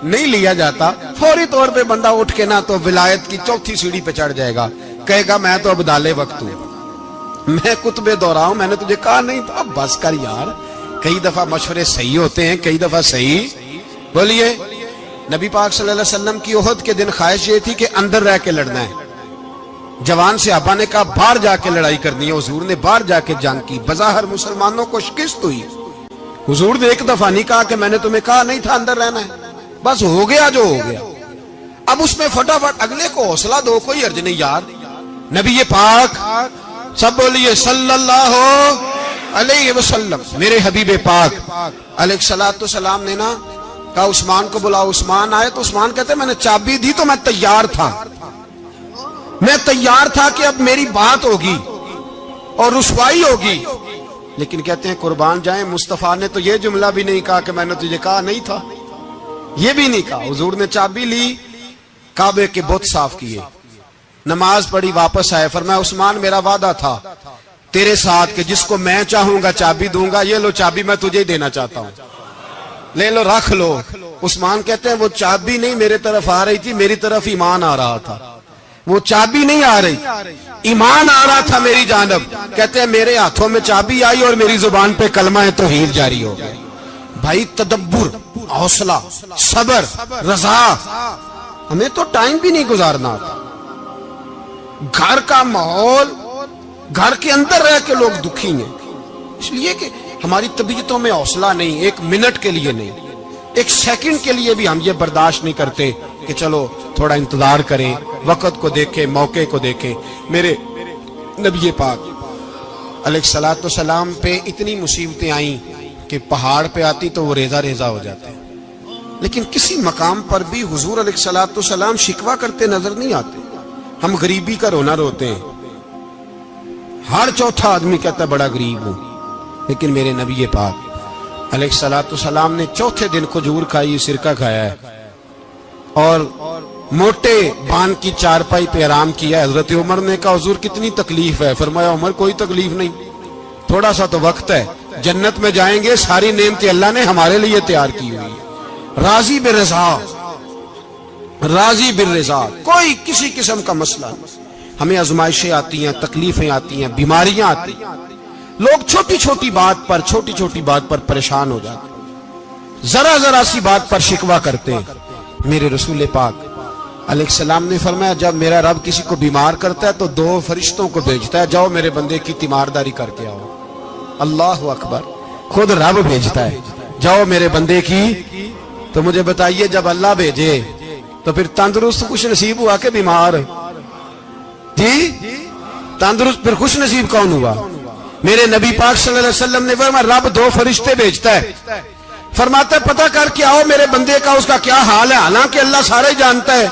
نہیں لیا جاتا۔ فوری طور پہ بندہ اٹھ کے نہ تو ولایت کی 4تھی سیڑھی پہ چڑھ جائے گا، کہے گا میں تو ابدال وقت ہوں، میں کتب دورہ ہوں، میں نے تجھے کہا نہیں تھا۔ بس کر یار، کئی دفعہ مشورے صحیح ہوتے ہیں، کئی دفعہ صحیح۔ بولیے نبی پاک صلی اللہ علیہ وسلم کی احد کے دن خواہش یہ تھی کہ اندر رہ کے لڑنا ہے۔ جوان صحابہ نے کہا باہر جا کے لڑائی کرنی ہے، حضور نے باہر جا کے جنگ کی، بظاہر مسلمانوں کو شکست ہوئی۔ حضور نے ایک دفعہ نہیں کہا کہ میں نے تمہیں کہا نہیں تھا اندر رہنا ہے، بس ہو گیا جو ہو گیا۔ اب اس میں فٹافٹ اگلے کو حوصلہ دو، کوئی عرض نہیں یار۔ نبی پاک سب بولیے صلی اللہ علیہ وسلم، میرے حبیب پاک علیہ السلام نے نا کہا عثمان کو بلاؤ۔ عثمان آئے تو عثمان کہتے میں نے چابی دی تو میں تیار تھا کہ اب میری بات ہوگی اور رسوائی ہوگی، لیکن کہتے ہیں قربان جائیں مصطفیٰ نے تو یہ جملہ بھی نہیں کہا کہ میں نے تجھے کہا نہیں تھا، یہ بھی نہیں کہا۔ حضور نے چابی لی، کعبے کے بت صاف کیے، نماز پڑھی، واپس آئے، فرمایا عثمان میرا وعدہ تھا تیرے ساتھ کہ جس کو میں چاہوں گا چابی دوں گا، یہ لو چابی میں تجھے ہی دینا چاہتا ہوں، لے لو رکھ لو۔ عثمان کہتے ہیں وہ چابی نہیں میرے طرف آ رہی تھی، میری طرف ایمان آ رہا تھا، وہ چابی نہیں آ رہی، ایمان آ رہا تھا میری جانب۔ کہتے ہیں میرے ہاتھوں میں چابی آئی اور میری زبان پہ کلمہ توحید جاری ہو گیا۔ بھائی تدبر، حوصلہ، صبر، رضا، ہمیں تو ٹائم بھی نہیں گزارنا آتا۔ گھر کا ماحول، گھر کے اندر رہ کے لوگ دکھی ہیں، اس لیے کہ ہماری طبیعتوں میں حوصلہ نہیں، ایک منٹ کے لیے نہیں، ایک سیکنڈ کے لیے بھی ہم یہ برداشت نہیں کرتے کہ چلو تھوڑا انتظار کریں، وقت کو دیکھیں، موقع کو دیکھیں۔ میرے نبی پاک علیہ الصلوۃ والسلام پہ اتنی مصیبتیں آئیں کہ پہاڑ پہ آتی تو وہ ریزہ ریزہ ہو جاتے، لیکن کسی مقام پر بھی حضور علیہ الصلوۃ والسلام شکوہ کرتے نظر نہیں آتے۔ ہم غریبی کا رونا روتے ہیں، ہر چوتھا آدمی کہتا ہے بڑا غریب ہوں، لیکن میرے نبی پاک علیہ الصلوۃ والسلام نے چوتھے دن کھجور کھائی، سرکہ کھایا ہے اور موٹے بان کی چارپائی پہ آرام کیا۔ حضرت عمر نے کہا حضور کتنی تکلیف ہے؟ فرمایا عمر کوئی تکلیف نہیں، تھوڑا سا تو وقت ہے، جنت میں جائیں گے، ساری نعمتیں اللہ نے ہمارے لیے تیار کی ہوئی۔ راضی بالرضا، راضی بالرضا، کوئی کسی قسم کا مسئلہ نہیں۔ ہمیں آزمائشیں آتی ہیں، تکلیفیں آتی ہیں، بیماریاں آتی ہیں، لوگ چھوٹی چھوٹی بات پر پریشان ہو جاتے ہیں، ذرا ذرا سی بات پر شکوہ کرتے ہیں۔ میرے رسول پاک علیہ السلام نے فرمایا جب میرا رب کسی کو بیمار کرتا ہے تو 2 فرشتوں کو بھیجتا ہے، جاؤ میرے بندے کی تیمارداری کر کے آؤ۔ اللہ اکبر، خود رب بھیجتا ہے، جاؤ میرے بندے کی۔ تو مجھے بتائیے جب اللہ بھیجے تو پھر تندرست خوش نصیب ہوا کہ بیمار؟ جی تندرست پھر خوش نصیب کون ہوا؟ میرے نبی پاک صلی اللہ علیہ وسلم نے فرمایا رب 2 فرشتے بھیجتا ہے، فرماتا ہے پتہ کر کے آؤ میرے بندے کا اس کا کیا حال ہے، حالانکہ اللہ سارے جانتا ہے۔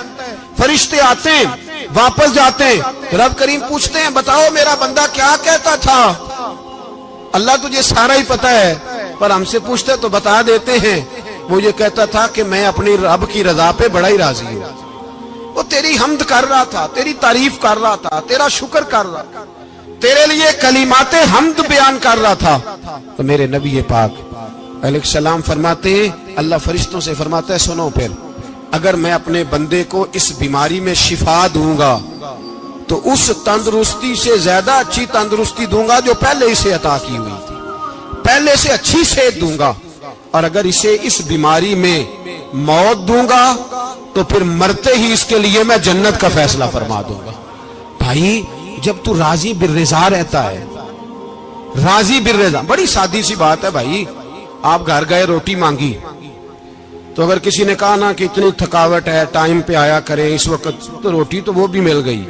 فرشتے آتے ہیں، واپس جاتے ہیں، رب کریم پوچھتے ہیں بتاؤ میرا بندہ کیا کہتا تھا؟ اللہ تجھے سارا ہی پتہ ہے، پر ہم سے پوچھتے تو بتا دیتے ہیں، وہ یہ کہتا تھا کہ میں اپنی رب کی رضا پہ بڑا ہی راضی ہوں، وہ تیری حمد کر رہا تھا، تیری تعریف کر رہا تھا، تیرا شکر کر رہا تھا، تیرے لیے کلمات حمد بیان کر رہا تھا۔ تو میرے نبی پاک علیہ السلام فرماتے ہیں، اللہ فرشتوں سے فرماتا ہے سنو پھر اگر میں اپنے بندے کو اس بیماری میں شفا دوں گا تو اس تندرستی سے زیادہ اچھی تندرستی دوں گا جو پہلے اسے عطا کی ہوئی تھی، پہلے سے اچھی صحت دوں گا، اور اگر اسے اس بیماری میں موت دوں گا تو پھر مرتے ہی اس کے لیے میں جنت کا فیصلہ فرما دوں گا۔ بھائی جب تو راضی بالرضا رہتا ہے، راضی بالرضا، بڑی سادی سی بات ہے بھائی، آپ گھر گئے روٹی مانگی تو اگر کسی نے کہا نا کہ اتنی تھکاوٹ ہے ٹائم پہ آیا کرے اس وقت، تو روٹی تو وہ بھی مل گئی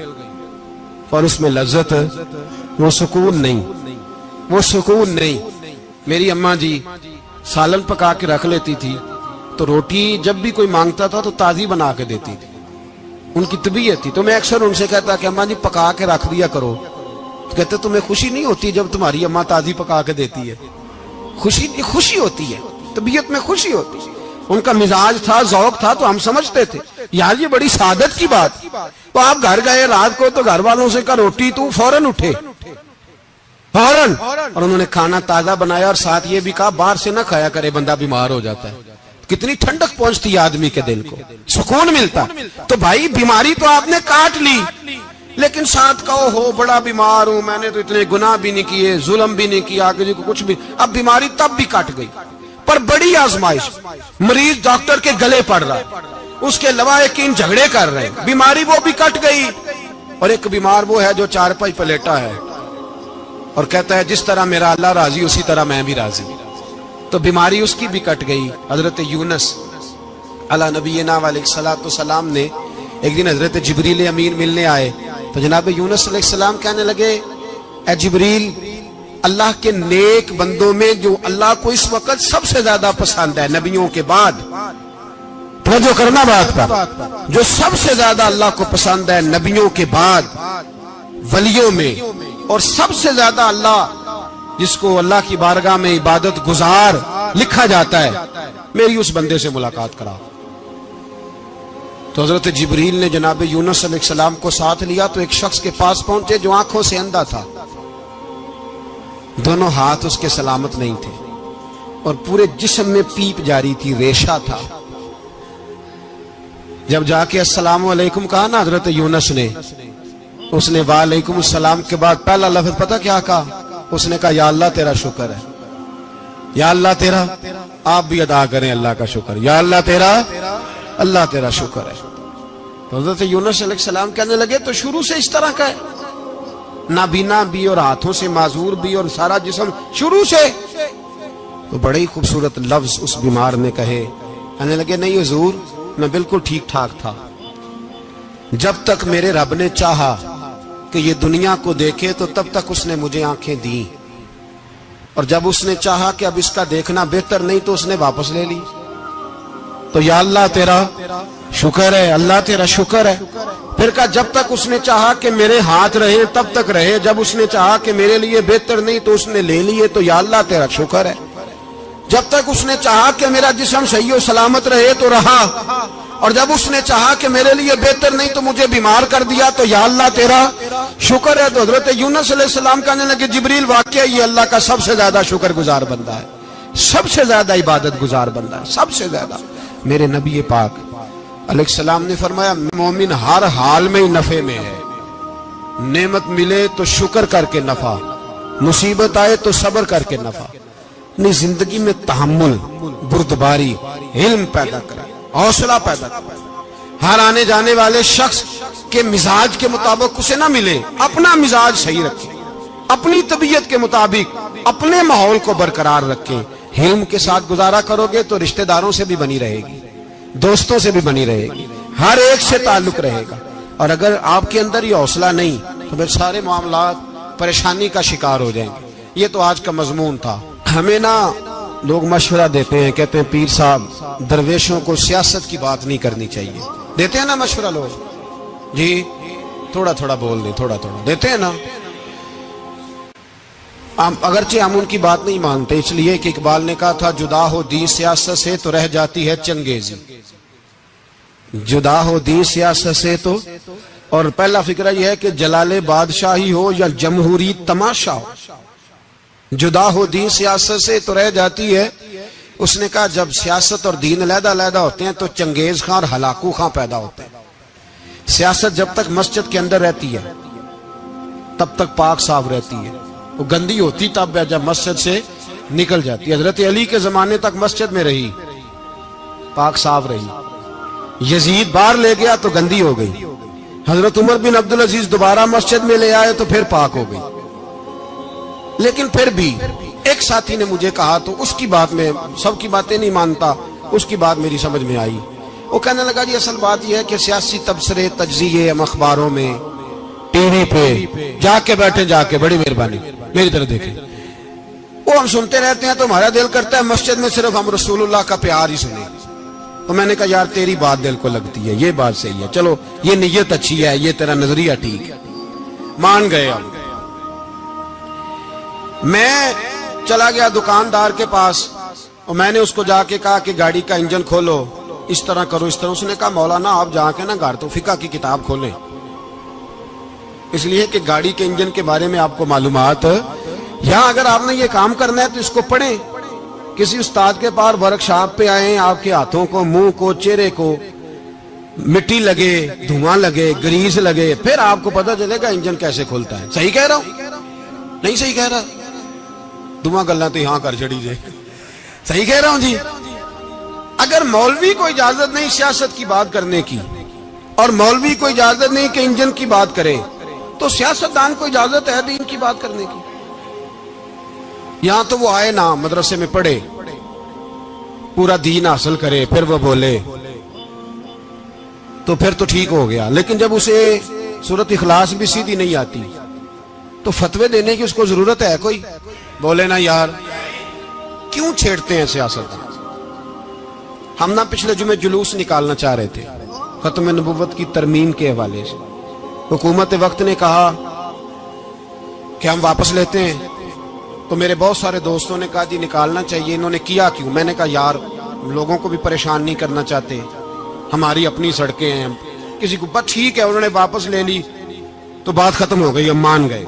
اور اس میں لذت، وہ سکون نہیں، وہ سکون نہیں۔ میری اماں جی سالن پکا کے رکھ لیتی تھی تو روٹی جب بھی کوئی مانگتا تھا تو تازی بنا کے دیتی تھی، ان کی طبیعت تھی۔ تو میں اکثر ان سے کہتا کہ اماں جی پکا کے رکھ دیا کرو، تو کہتے تمہیں خوشی نہیں ہوتی جب تمہاری اماں تازی پکا کے دیتی ہے؟ خوشی ہوتی ہے، طبیعت میں خوشی ہوتی ہے۔ ان کا مزاج تھا، ذوق تھا، تو ہم سمجھتے تھے یار یہ بڑی سعادت کی بات۔ تو آپ گھر گئے رات کو تو گھر والوں سے کہا روٹی، تو فوراً اٹھے، فوراً، اور انہوں نے کھانا تازہ بنایا اور ساتھ یہ بھی کہا باہر سے نہ کھایا کرے بندہ بیمار ہو جاتا ہے۔ کتنی ٹھنڈک پہنچتی ہے آدمی کے دل کو، سکون ملتا۔ تو بھائی بیماری تو آپ نے کاٹ لی، لیکن ساتھ کہو ہو بڑا بیمار ہوں، میں نے تو اتنے گناہ بھی نہیں کیے، ظلم بھی نہیں کیا، کسی کو کچھ بھی، اب بیماری تب بھی کٹ گئی۔ پر بڑی آزمائش، مریض ڈاکٹر کے گلے پڑ رہا ہے، اس کے لواحقین جھگڑے کر رہے ہیں، بیماری وہ بھی کٹ گئی۔ اور ایک بیمار وہ ہے جو چارپائی پہ لیٹا ہے اور کہتا ہے جس طرح میرا اللہ راضی اسی طرح میں بھی راضی، تو بیماری اس کی بھی کٹ گئی۔ حضرت یونس علی نبینا علیہ الصلوۃ والسلام نے ایک دن حضرت جبریل امین ملنے آئے تو جناب یونس علیہ السلام کہنے لگے اے جبریل، اللہ کے نیک بندوں میں جو اللہ کو اس وقت سب سے زیادہ پسند ہے نبیوں کے بعد، توجہ کرنا بات پر، جو سب سے زیادہ اللہ کو پسند ہے نبیوں کے بعد ولیوں میں، اور سب سے زیادہ اللہ جس کو اللہ کی بارگاہ میں عبادت گزار لکھا جاتا ہے، میری اس بندے سے ملاقات کرا۔ تو حضرت جبریل نے جناب یونس علیہ السلام کو ساتھ لیا تو ایک شخص کے پاس پہنچے جو آنکھوں سے اندھا تھا، دونوں ہاتھ اس کے سلامت نہیں تھے اور پورے جسم میں پیپ جاری تھی، ریشہ تھا۔ جب جا کے السلام علیکم کہا نا حضرت یونس نے، اس نے وعلیکم السلام کے بعد پہلا لفظ پتہ کیا کہا؟ اس نے کہا یا اللہ تیرا شکر ہے، یا اللہ تیرا۔ آپ بھی ادا کریں اللہ کا شکر، یا اللہ تیرا شکر ہے۔ تو حضرت یونس علیہ السلام کہنے لگے تو شروع سے اس طرح کا ہے، نابینا بھی اور ہاتھوں سے معذور بھی اور سارا جسم شروع سے؟ تو بڑے ہی خوبصورت لفظ اس بیمار نے کہے، کہنے لگے نہیں حضور میں بالکل ٹھیک ٹھاک تھا، جب تک میرے رب نے چاہا کہ یہ دنیا کو دیکھے تو تب تک اس نے مجھے آنکھیں دیں، اور جب اس نے چاہا کہ اب اس کا دیکھنا بہتر نہیں تو اس نے واپس لے لی۔ تو یا اللہ تیرا شکر ہے، اللہ تیرا شکر ہے۔ پھر کہا جب تک اس نے چاہا کہ میرے ہاتھ رہے تب تک رہے، جب اس نے چاہا کہ میرے لیے بہتر نہیں تو اس نے لے لیے، تو یا اللہ تیرا شکر ہے۔ جب تک اس نے چاہا کہ میرا جسم صحیح و سلامت رہے تو رہا، اور جب اس نے چاہا کہ میرے لیے بہتر نہیں تو مجھے بیمار کر دیا، تو یا اللہ تیرا شکر ہے۔ تو حضرت یونس علیہ السلام کہنے لگے جبریل واقعہ یہ اللہ کا سب سے زیادہ شکر گزار بندہ ہے، سب سے زیادہ عبادت گزار بندہ ہے، سب سے زیادہ۔ میرے نبی پاک علیہ السلام نے فرمایا مومن ہر حال میں ہی نفع میں ہے، نعمت ملے تو شکر کر کے نفع، مصیبت آئے تو صبر کر کے نفع۔ اپنی زندگی میں تحمل، بردباری، علم پیدا کرے، حوصلہ پیدا کرے۔ ہر آنے جانے والے شخص کے مزاج کے مطابق اسے نہ ملے، اپنا مزاج صحیح رکھے، اپنی طبیعت کے مطابق اپنے ماحول کو برقرار رکھے۔ علم کے ساتھ گزارا کرو گے تو رشتہ داروں سے بھی بنی رہے گی، دوستوں سے بھی بنی رہے گی، ہر ایک سے تعلق رہے گا۔ اور اگر آپ کے اندر یہ حوصلہ نہیں تو پھر سارے معاملات پریشانی کا شکار ہو جائیں گے۔ یہ تو آج کا مضمون تھا۔ ہمیں نا لوگ مشورہ دیتے ہیں، کہتے ہیں پیر صاحب درویشوں کو سیاست کی بات نہیں کرنی چاہیے، دیتے ہیں نا مشورہ لوگ، جی تھوڑا تھوڑا بول دیں، تھوڑا تھوڑا دیتے ہیں نا۔ اگرچہ ہم ان کی بات نہیں مانتے، اس لیے کہ اقبال نے کہا تھا جدا ہو دین سیاست سے تو رہ جاتی ہے چنگیزی، جدا ہو دین سیاست سے تو۔ اور پہلا فکرہ یہ ہے کہ جلال بادشاہی ہو یا جمہوری تماشا ہو، جدا ہو دین سیاست سے تو رہ جاتی ہے۔ اس نے کہا جب سیاست اور دین علیحدہ علیحدہ ہوتے ہیں تو چنگیز خان اور ہلاکو خان پیدا ہوتے ہیں۔ سیاست جب تک مسجد کے اندر رہتی ہے تب تک پاک صاف رہتی ہے، وہ گندی ہوتی تب ہے جب مسجد سے نکل جاتی ہے۔ حضرت علی کے زمانے تک مسجد میں رہی، پاک صاف رہی، یزید باہر لے گیا تو گندی ہو گئی، حضرت عمر بن عبدالعزیز دوبارہ مسجد میں لے آئے تو پھر پاک ہو گئی۔ لیکن پھر بھی ایک ساتھی نے مجھے کہا تو اس کی بات میں سب کی باتیں نہیں مانتا، اس کی بات میری سمجھ میں آئی۔ وہ کہنے لگا جی اصل بات یہ ہے کہ سیاسی تبصرے تجزیے ہم اخباروں میں ٹی وی پہ جا کے بیٹھے، جا کے بڑی مہربانی میری طرف دیکھیں، وہ ہم سنتے رہتے ہیں تو ہمارا دل کرتا ہے مسجد میں صرف ہم رسول اللہ کا پیار ہی سنیں۔ تو میں نے کہا یار تیری بات دل کو لگتی ہے، یہ بات صحیح ہے، چلو یہ نیت اچھی ہے، یہ تیرا نظریہ ٹھیک ہے، مان گئے ہم۔ میں چلا گیا دکاندار کے پاس اور میں نے اس کو جا کے کہا کہ گاڑی کا انجن کھولو، اس طرح کرو، اس طرح۔ اس نے کہا مولانا آپ جا کے نا گھر تو فقہ کی کتاب کھولیں، اس لیے کہ گاڑی کے انجن کے بارے میں آپ کو معلومات، یہاں اگر آپ نے یہ کام کرنا ہے تو اس کو پڑھیں، کسی استاد کے پاس ورک شاپ پہ آئیں، آپ کے ہاتھوں کو، منہ کو، چہرے کو مٹی لگے، دھواں لگے، گریس لگے، پھر آپ کو پتہ چلے گا انجن کیسے کھلتا ہے۔ صحیح کہہ رہا ہوں نہیں صحیح کہہ رہا؟ دعا گلّاں تو یہاں کر چڑی جائے، صحیح کہہ رہا ہوں جی۔ اگر مولوی کو اجازت نہیں سیاست کی بات کرنے کی اور مولوی کو اجازت نہیں کہ انجن کی بات کرے تو سیاستدان کو اجازت ہے دین کی بات کرنے کی؟ یہاں تو وہ آئے نا مدرسے میں پڑھے، پورا دین حاصل کرے، پھر وہ بولے تو پھر تو ٹھیک ہو گیا۔ لیکن جب اسے سورۃ اخلاص بھی سیدھی نہیں آتی تو فتوے دینے کی اس کو ضرورت ہے کوئی؟ بولے نا یار کیوں چھیڑتے ہیں سیاست؟ ہم نا پچھلے جمعے جلوس نکالنا چاہ رہے تھے ختم نبوت کی ترمیم کے حوالے سے، حکومت وقت نے کہا کہ ہم واپس لیتے ہیں، تو میرے بہت سارے دوستوں نے کہا جی نکالنا چاہیے، انہوں نے کیا کیوں؟ میں نے کہا یار لوگوں کو بھی پریشان نہیں کرنا چاہتے، ہماری اپنی سڑکیں ہیں، کسی کو بس ٹھیک ہے، انہوں نے واپس لے لی تو بات ختم ہو گئی، ہم مان گئے،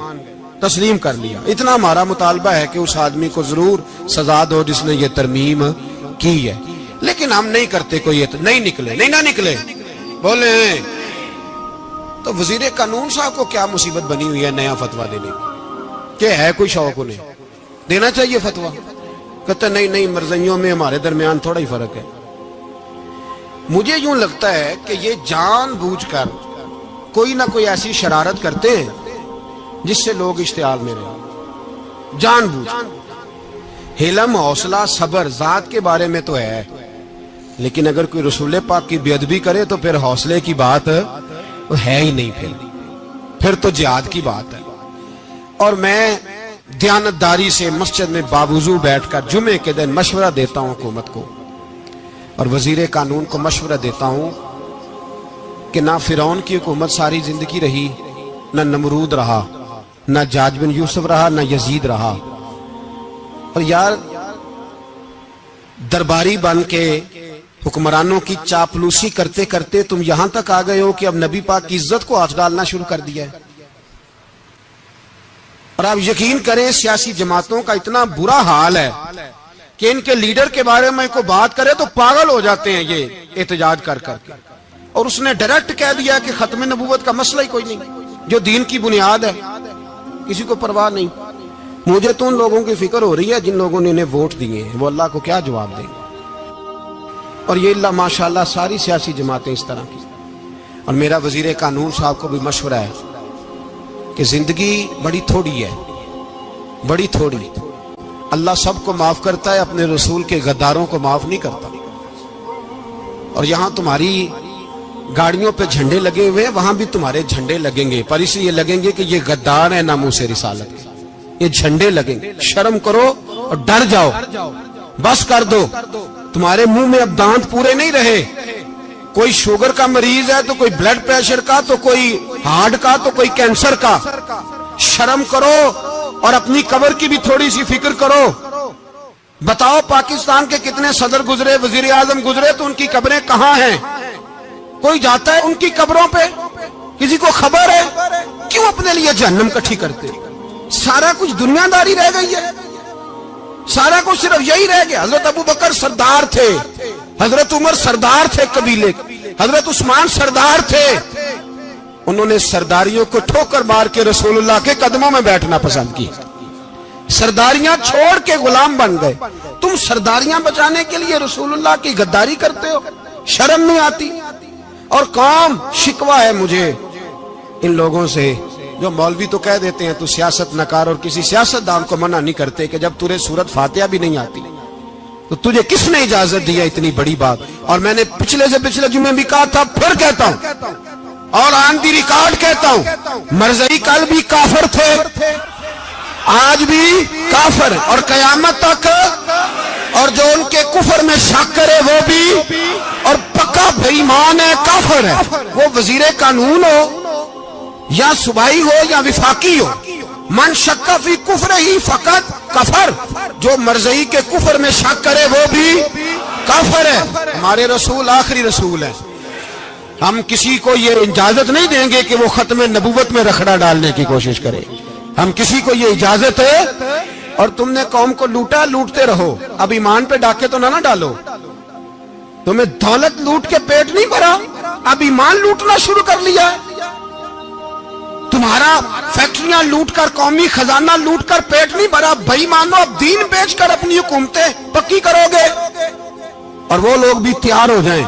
تسلیم کر لیا۔ اتنا ہمارا مطالبہ ہے کہ اس آدمی کو ضرور سزا دو جس نے یہ ترمیم کی ہے، لیکن ہم نہیں کرتے، کوئی نہیں نکلے، نہیں نہ نکلے بولے تو وزیر قانون صاحب کو کیا مصیبت بنی ہوئی ہے نیا فتویٰ دینے کی؟ کہ ہے کوئی شوق انہیں دینا چاہیے فتویٰ؟ کہتے نہیں نہیں مرزائیوں میں ہمارے درمیان تھوڑا ہی فرق ہے. مجھے یوں لگتا ہے کہ یہ جان بوجھ کر کوئی نہ کوئی ایسی شرارت کرتے ہیں جس سے لوگ اشتعال میں رہیں. جان بوجھ. حلم، حوصلہ، صبر ذات کے بارے میں تو ہے، لیکن اگر کوئی رسول پاک کی بے ادبی کرے تو پھر حوصلے کی بات ہے ہی نہیں. پھر تو جہاد کی بات ہے. اور میں دیانتداری سے مسجد میں باوضو بیٹھ کر جمعے کے دن مشورہ دیتا ہوں حکومت کو اور وزیر قانون کو مشورہ دیتا ہوں کہ نہ فرعون کی حکومت ساری زندگی رہی، نہ نمرود رہا، نہ جاج بن یوسف رہا، نہ یزید رہا. اور یار درباری بن کے حکمرانوں کی چاپلوسی کرتے کرتے تم یہاں تک آ گئے ہو کہ اب نبی پاک کی عزت کو ہاتھ ڈالنا شروع کر دیا ہے. اور آپ یقین کریں سیاسی جماعتوں کا اتنا برا حال ہے کہ ان کے لیڈر کے بارے میں کوئی بات کرے تو پاگل ہو جاتے ہیں یہ احتجاج کر کر کے. اور اس نے ڈائریکٹ کہہ دیا کہ ختم نبوت کا مسئلہ ہی کوئی نہیں، جو دین کی بنیاد ہے کسی کو پرواہ نہیں. مجھے تو ان لوگوں کی فکر ہو رہی ہے جن لوگوں نے انہیں ووٹ دیے ہیں، وہ اللہ کو کیا جواب دیں گے. اور یہ اللہ ماشاءاللہ ساری سیاسی جماعتیں اس طرح کی. اور میرا وزیر قانون صاحب کو بھی مشورہ ہے کہ زندگی بڑی تھوڑی ہے، بڑی تھوڑی. اللہ سب کو معاف کرتا ہے، اپنے رسول کے غداروں کو معاف نہیں کرتا. اور یہاں تمہاری گاڑیوں پہ جھنڈے لگے ہوئے ہیں، وہاں بھی تمہارے جھنڈے لگیں گے، پر اس لیے لگیں گے کہ یہ غدار ہیں ناموس رسالت کے. یہ جھنڈے لگیں گے. شرم کرو اور ڈر جاؤ، بس کر دو. تمہارے منہ میں اب دانت پورے نہیں رہے. کوئی شوگر کا مریض ہے تو کوئی بلڈ پریشر کا، تو کوئی ہارٹ کا، تو کوئی کینسر کا. شرم کرو اور اپنی قبر کی بھی تھوڑی سی فکر کرو. بتاؤ پاکستان کے کتنے صدر گزرے، وزیر اعظم گزرے، تو ان کی قبریں کہاں ہیں؟ کوئی جاتا ہے ان کی قبروں پہ؟ کسی کو خبر ہے؟ کیوں اپنے لیے جہنم کٹھی کرتے؟ سارا کچھ دنیا داری رہ گئی ہے، سارا کچھ صرف یہی رہ گیا. حضرت ابو بکر سردار تھے، حضرت عمر سردار تھے قبیلے، حضرت عثمان سردار تھے. انہوں نے سرداریوں کو ٹھوکر مار کے رسول اللہ کے قدموں میں بیٹھنا پسند کی. سرداریاں چھوڑ کے غلام بن گئے. تم سرداریاں بچانے کے لیے رسول اللہ کی غداری کرتے ہو، شرم نہیں آتی؟ اور قوم شکوہ ہے مجھے ان لوگوں سے جو مولوی تو کہہ دیتے ہیں تو سیاست نہ کر، اور کسی سیاستدان کو منع نہیں کرتے کہ جب تجھے سورت فاتحہ بھی نہیں آتی تو تجھے کس نے اجازت دیا اتنی بڑی بات. اور میں نے پچھلے سے پچھلے جمعے بھی کہا تھا، پھر کہتا ہوں اور آن دی ریکارڈ کہتا ہوں، مرزائی کل بھی کافر تھے، آج بھی کافر، اور قیامت تک. اور جو ان کے کفر میں شک کرے وہ بھی، اور پکا بے ایمان ہے، کافر ہے. وہ وزیر قانون ہو یا صوبائی ہو یا وفاقی ہو، من شک فی کفر ہی فقط کفر. جو مرزائی کے کفر میں شک کرے وہ بھی کافر ہے. ہمارے رسول آخری رسول ہے. ہم کسی کو یہ اجازت نہیں دیں گے کہ وہ ختم نبوت میں رکھڑا ڈالنے کی کوشش کرے. ہم کسی کو یہ اجازت ہے. اور تم نے قوم کو لوٹا، لوٹتے رہو. اب ایمان پہ ڈاکے تو نہ ڈالو. تمہیں دولت لوٹ کے پیٹ نہیں بھرا، اب ایمان لوٹنا شروع کر لیا ہے. تمہارا فیکٹریاں لوٹ کر، قومی خزانہ لوٹ کر پیٹ نہیں بھرا. بھائی مانو اب دین بیچ کر اپنی حکومتیں پکی کرو گے. اور وہ لوگ بھی تیار ہو جائیں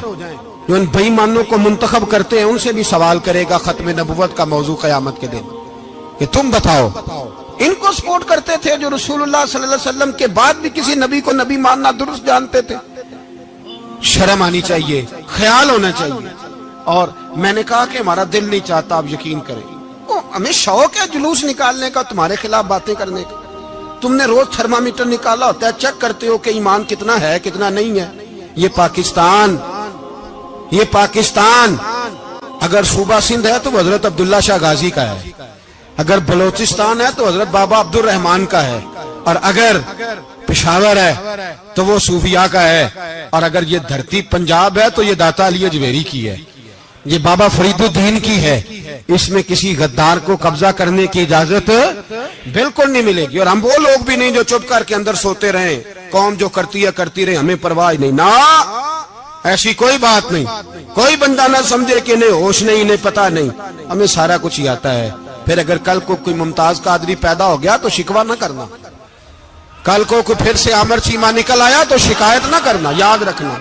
جو ان بے ایمانوں کو منتخب کرتے ہیں. ان سے بھی سوال کرے گا ختم نبوت کا موضوع قیامت کے دن کہ تم بتاؤ. ان کو سپورٹ کرتے تھے جو رسول اللہ صلی اللہ علیہ وسلم کے بعد بھی کسی نبی کو نبی ماننا درست جانتے تھے. شرم آنی چاہیے، خیال ہونا چاہیے. اور میں نے کہا کہ ہمارا دل نہیں چاہتا، آپ یقین کریں. ہمیں شوق ہے جلوس نکالنے کا، تمہارے خلاف باتیں کرنے کا. تم نے روز تھرمامیٹر نکالا ہوتا ہے، چیک کرتے ہو کہ ایمان کتنا ہے کتنا نہیں ہے. یہ پاکستان اگر صوبہ سندھ ہے تو حضرت عبداللہ شاہ غازی کا ہے، اگر بلوچستان ہے تو حضرت بابا عبد الرحمان کا ہے، اور اگر پشاور ہے تو وہ صوفیاء کا ہے، اور اگر یہ دھرتی پنجاب ہے تو یہ داتا علی اجویری کی ہے، یہ بابا فرید الدین کی ہے. اس میں کسی غدار کو قبضہ کرنے کی اجازت بالکل نہیں ملے گی. اور ہم وہ لوگ بھی نہیں جو چپ کر کے اندر سوتے رہیں، قوم جو کرتی ہے کرتی رہے، ہمیں پرواہ نہیں. نہ ایسی کوئی بات نہیں. کوئی بندہ نہ سمجھے کہ انہیں ہوش نہیں، انہیں پتہ نہیں. ہمیں سارا کچھ ہی آتا ہے. پھر اگر کل کو کوئی ممتاز قادری پیدا ہو گیا تو شکوہ نہ کرنا. کل کو کوئی پھر سے آمر چیمہ نکل آیا تو شکایت نہ کرنا، یاد رکھنا۔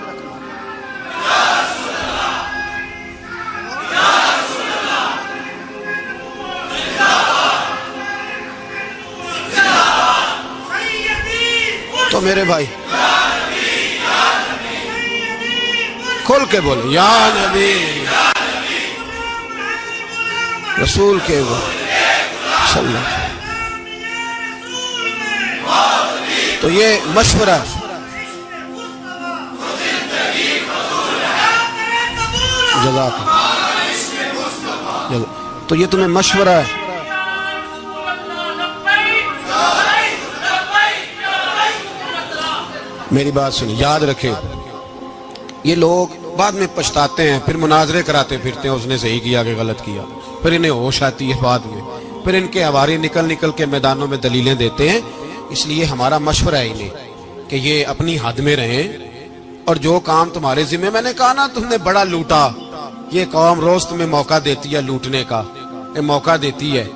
تو میرے بھائی کھول کے بولے یا نبی رسول کے وہ صلی اللہ علیہ وسلم۔ تو یہ مشورہ جزاک اللہ، تو یہ تمہیں مشورہ ہے۔ میری بات سنی، یاد رکھیں، یہ لوگ بعد میں پچھتاتے ہیں، پھر مناظرے کراتے پھرتے ہیں، اس نے صحیح کیا کہ غلط کیا، پھر انہیں ہوش آتی ہے بعد میں، پھر ان کے ہواری نکل نکل کے میدانوں میں دلیلیں دیتے ہیں۔ اس لیے ہمارا مشورہ ہے انہیں کہ یہ اپنی حد میں رہیں، اور جو کام تمہارے ذمہ، میں نے کہا نا تم نے بڑا لوٹا، یہ قوم روز تمہیں موقع دیتی ہے لوٹنے کا، یہ موقع دیتی ہے،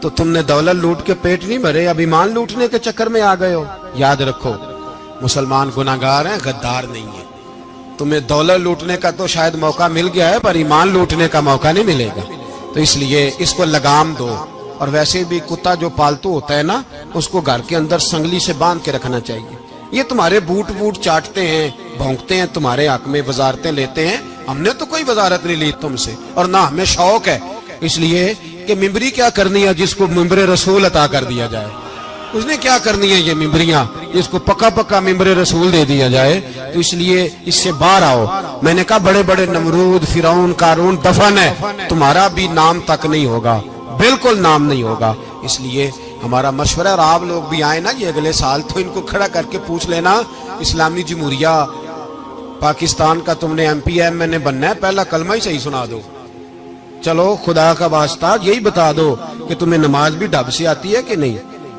تو تم نے دولت لوٹ کے پیٹ نہیں بھرے، اب ایمان لوٹنے کے چکر میں آ گئے ہو۔ یاد رکھو مسلمان گناہگار ہیں، غدار نہیں ہیں۔ تمہیں دولت لوٹنے کا تو شاید موقع مل گیا ہے، پر ایمان لوٹنے کا موقع نہیں ملے گا، تو اس لیے اس کو لگام دو۔ اور ویسے بھی کتا جو پالتو ہوتا ہے نا، اس کو گھر کے اندر سنگلی سے باندھ کے رکھنا چاہیے۔ یہ تمہارے بوٹ چاٹتے ہیں، بھونکتے ہیں، تمہارے حق میں وزارتیں لیتے ہیں، ہم نے تو کوئی وزارت نہیں لی تم سے، اور نہ ہمیں شوق ہے اس لیے کہ ممبری کیا کرنی ہے جس کو ممبر رسول عطا کر دیا جائے، اس نے کیا کرنی ہے یہ ممبریاں جس کو پکا پکا ممبر رسول دے دیا جائے، تو اس لیے اس سے باہر آؤ۔ میں نے کہا بڑے بڑے نمرود، فرعون، قارون دفن ہے، تمہارا بھی نام تک نہیں ہوگا، بالکل نام نہیں ہوگا۔ اس لیے ہمارا مشورہ، اور آپ لوگ بھی آئے نا یہ اگلے سال، تو ان کو کھڑا کر کے پوچھ لینا، اسلامی جمہوریہ پاکستان کا تم نے ایم پی ایم نے بننا ہے، پہلا کلمہ ہی صحیح سنا دو، چلو خدا کا واسطہ یہی بتا دو کہ تمہیں نماز بھی ڈھب سے آتی ہے کہ نہیں،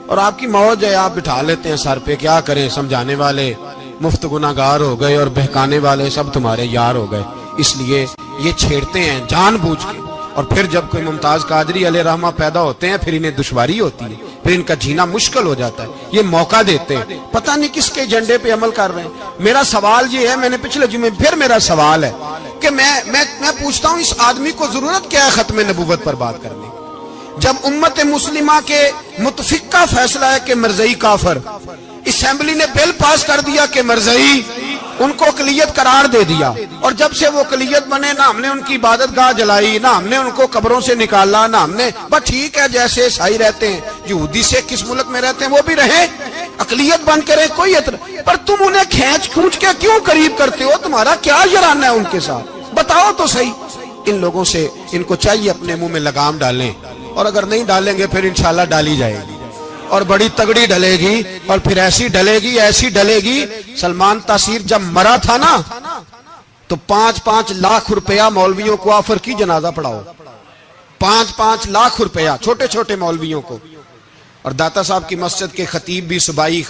اور آپ کی موج ہے، آپ بٹھا لیتے ہیں سر پہ، کیا کریں، سمجھانے والے مفت گناہگار ہو گئے اور بہکانے والے سب تمہارے یار ہو گئے۔ اس لیے یہ چھیڑتے ہیں جان بوجھ کے، اور پھر جب کوئی ممتاز قادری علیہ رحمہ پیدا ہوتے ہیں پھر انہیں دشواری ہوتی ہے، پھر ان کا جینا مشکل ہو جاتا ہے، یہ موقع دیتے ہیں، پتہ نہیں کس کے ایجنڈے پہ عمل کر رہے ہیں۔ میرا سوال یہ ہے، میں نے پچھلے جمعے پھر میرا سوال ہے کہ میں پوچھتا ہوں اس آدمی کو ضرورت کیا ہے ختم نبوت پر بات کرنے، جب امت مسلمہ کے متفق کا فیصلہ ہے کہ مرزائی کافر، اسمبلی نے بل پاس کر دیا کہ مرزائی، ان کو اقلیت قرار دے دیا، اور جب سے وہ اقلیت بنے نہ ہم نے ان کی عبادت گاہ جلائی، نہ ہم نے ان کو قبروں سے نکالا، نہ ہم نے، بس ٹھیک ہے جیسے عیسائی رہتے ہیں، یہودی سے کس ملک میں رہتے ہیں وہ بھی رہیں، اقلیت بن کے رہے، کوئی اعتراض، پر تم انہیں کھینچ کے کیوں قریب کرتے ہو، تمہارا کیا جرانہ ہے ان کے ساتھ، بتاؤ تو صحیح۔ ان لوگوں سے ان کو چاہیے اپنے منہ میں لگام ڈالیں، اور اگر نہیں ڈالیں گے پھر انشاءاللہ ڈالی جائے گی، اور بڑی تگڑی ڈلے گی، اور پھر ایسی ڈلے گی۔ سلمان تاثیر جب مرا تھا نا تو 5-5 لاکھ روپیہ مولویوں کو آفر کی جنازہ پڑھاؤ، 5-5 لاکھ روپیہ چھوٹے چھوٹے مولویوں کو، اور داتا صاحب کی مسجد کے خطیب بھی صوبائی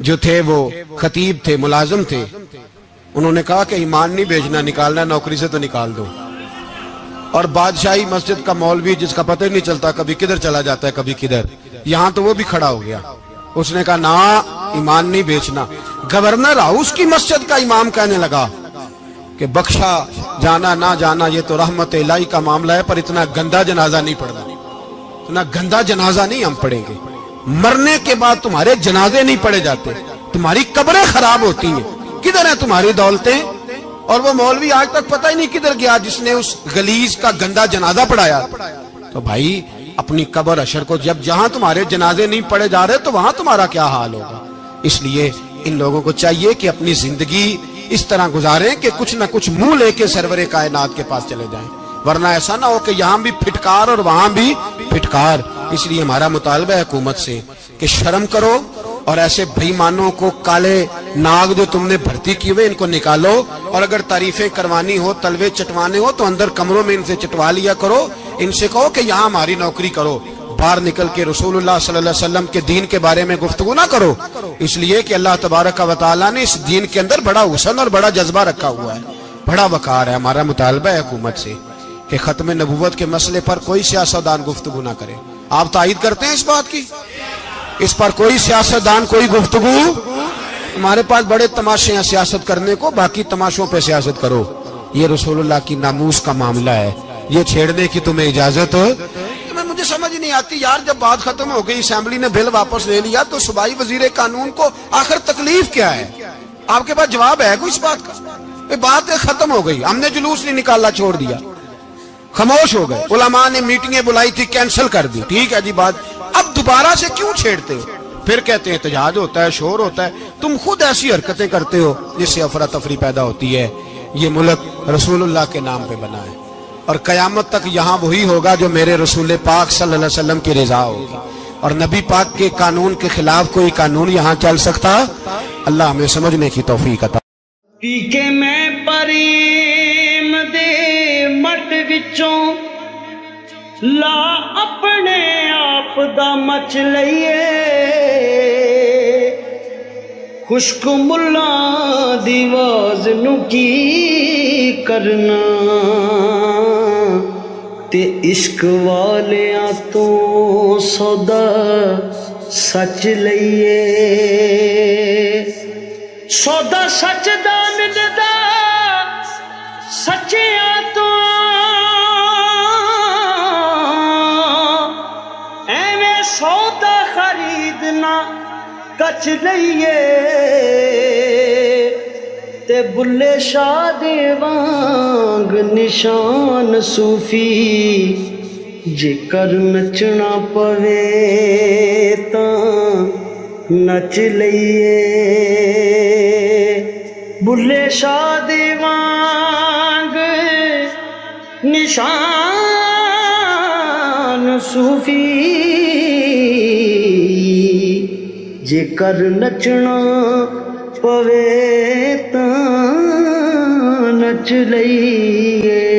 جو تھے وہ خطیب تھے، ملازم تھے، انہوں نے کہا کہ ایمان نہیں بیچنا، نکالنا نوکری سے تو نکال دو، اور بادشاہی مسجد کا مولوی جس کا پتہ ہی نہیں چلتا کبھی کدھر چلا جاتا ہے کبھی کدھر، یہاں تو وہ بھی کھڑا ہو گیا، اس نے کہا نا ایمان نہیں بیچنا۔ گورنر ہاؤس کی مسجد کا امام کہنے لگا کہ بخشا جانا نہ جانا یہ تو رحمت الہی کا معاملہ ہے، پر اتنا گندا جنازہ نہیں پڑھنا، اتنا گندا جنازہ نہیں ہم پڑھیں گے، مرنے کے بعد تمہارے جنازے نہیں پڑھے جاتے، تمہاری قبریں خراب ہوتی ہیں، کدھر ہیں تمہاری دولتیں؟ اور وہ مولوی آج تک پتہ ہی نہیں کدھر گیا جس نے اس غلیظ کا گندا جنازہ پڑھایا۔ تو بھائی اپنی قبر حشر کو، جب جہاں تمہارے جنازے نہیں پڑھے جا رہے تو وہاں تمہارا کیا حال ہوگا۔ اس لیے ان لوگوں کو چاہیے کہ اپنی زندگی اس طرح گزاریں کہ کچھ نہ کچھ منہ لے کے سرور کائنات کے پاس چلے جائیں، ورنہ ایسا نہ ہو کہ یہاں بھی پھٹکار اور وہاں بھی پھٹکار۔ اس لیے ہمارا مطالبہ ہے حکومت سے کہ شرم کرو، اور ایسے بھائی مانوں کو، کالے ناگ جو تم نے بھرتی کی ہوئے ان کو نکالو، اور اگر تعریفیں کروانی ہو، تلوے چٹوانے ہو تو اندر کمروں میں ان سے چٹوا لیا کرو، ان سے کہو کہ یہاں ہماری نوکری کرو، باہر نکل کے رسول اللہ صلی اللہ علیہ وسلم کے دین کے بارے میں گفتگو نہ کرو، اس لیے کہ اللہ تبارک و تعالیٰ نے اس دین کے اندر بڑا حسن اور بڑا جذبہ رکھا ہوا ہے، بڑا وقار ہے۔ ہمارا مطالبہ ہے حکومت سے کہ ختم نبوت کے مسئلے پر کوئی سیاستدان گفتگو نہ کرے۔ آپ تائید کرتے ہیں اس بات کی؟ اس پر کوئی سیاستدان کوئی گفتگو. ہمارے پاس بڑے تماشے ہیں سیاست کرنے کو، باقی تماشوں پہ سیاست کرو. یہ رسول اللہ کی ناموس کا معاملہ ہے، یہ چھیڑنے کی تمہیں اجازت. مجھے سمجھ نہیں آتی یار، جب بات ختم ہو گئی، اسمبلی نے بل واپس لے لیا، تو صوبائی وزیر قانون کو آخر تکلیف کیا ہے؟ آپ کے پاس جواب ہے کوئی اس بات کا؟ بات ختم ہو گئی، ہم نے جلوس نہیں نکالنا، چھوڑ دیا، خاموش ہو گئے. علماء نے میٹنگیں بلائی تھی، کینسل کر دی، ٹھیک ہے جی بات. اب دوبارہ سے کیوں چھیڑتے ہو؟ پھر کہتے ہیں احتجاج ہوتا ہے، شور ہوتا ہے. تم خود ایسی حرکتیں کرتے ہو جس سے افراتفری پیدا ہوتی ہے. یہ ملک رسول اللہ کے نام پہ بنا ہے، اور قیامت تک یہاں وہی ہوگا جو میرے رسول پاک صلی اللہ علیہ وسلم کی رضا ہوگی. اور نبی پاک کے قانون کے خلاف کوئی قانون یہاں چل سکتا؟ اللہ ہمیں سمجھنے کی توفیق عطا. پی کے میں پریم دے مٹ وچوں لا اپنے آپ دا مچ لئیے، خشک ملا دی واز نو کی کرنا، تے عشق والیاں تو سودا سچ لئیے. سودا سچ دا ملدا سچیاں تو، ایویں سودا خریدنا کچھ لئیے. تے بلے شاہ دے وانگ نشان صوفی جے کر نچنا پوے تاں نچ لئیے. بلے شاہ دے وانگ نشان صوفی جے کر نچنا پوے تاں نچ لئیے.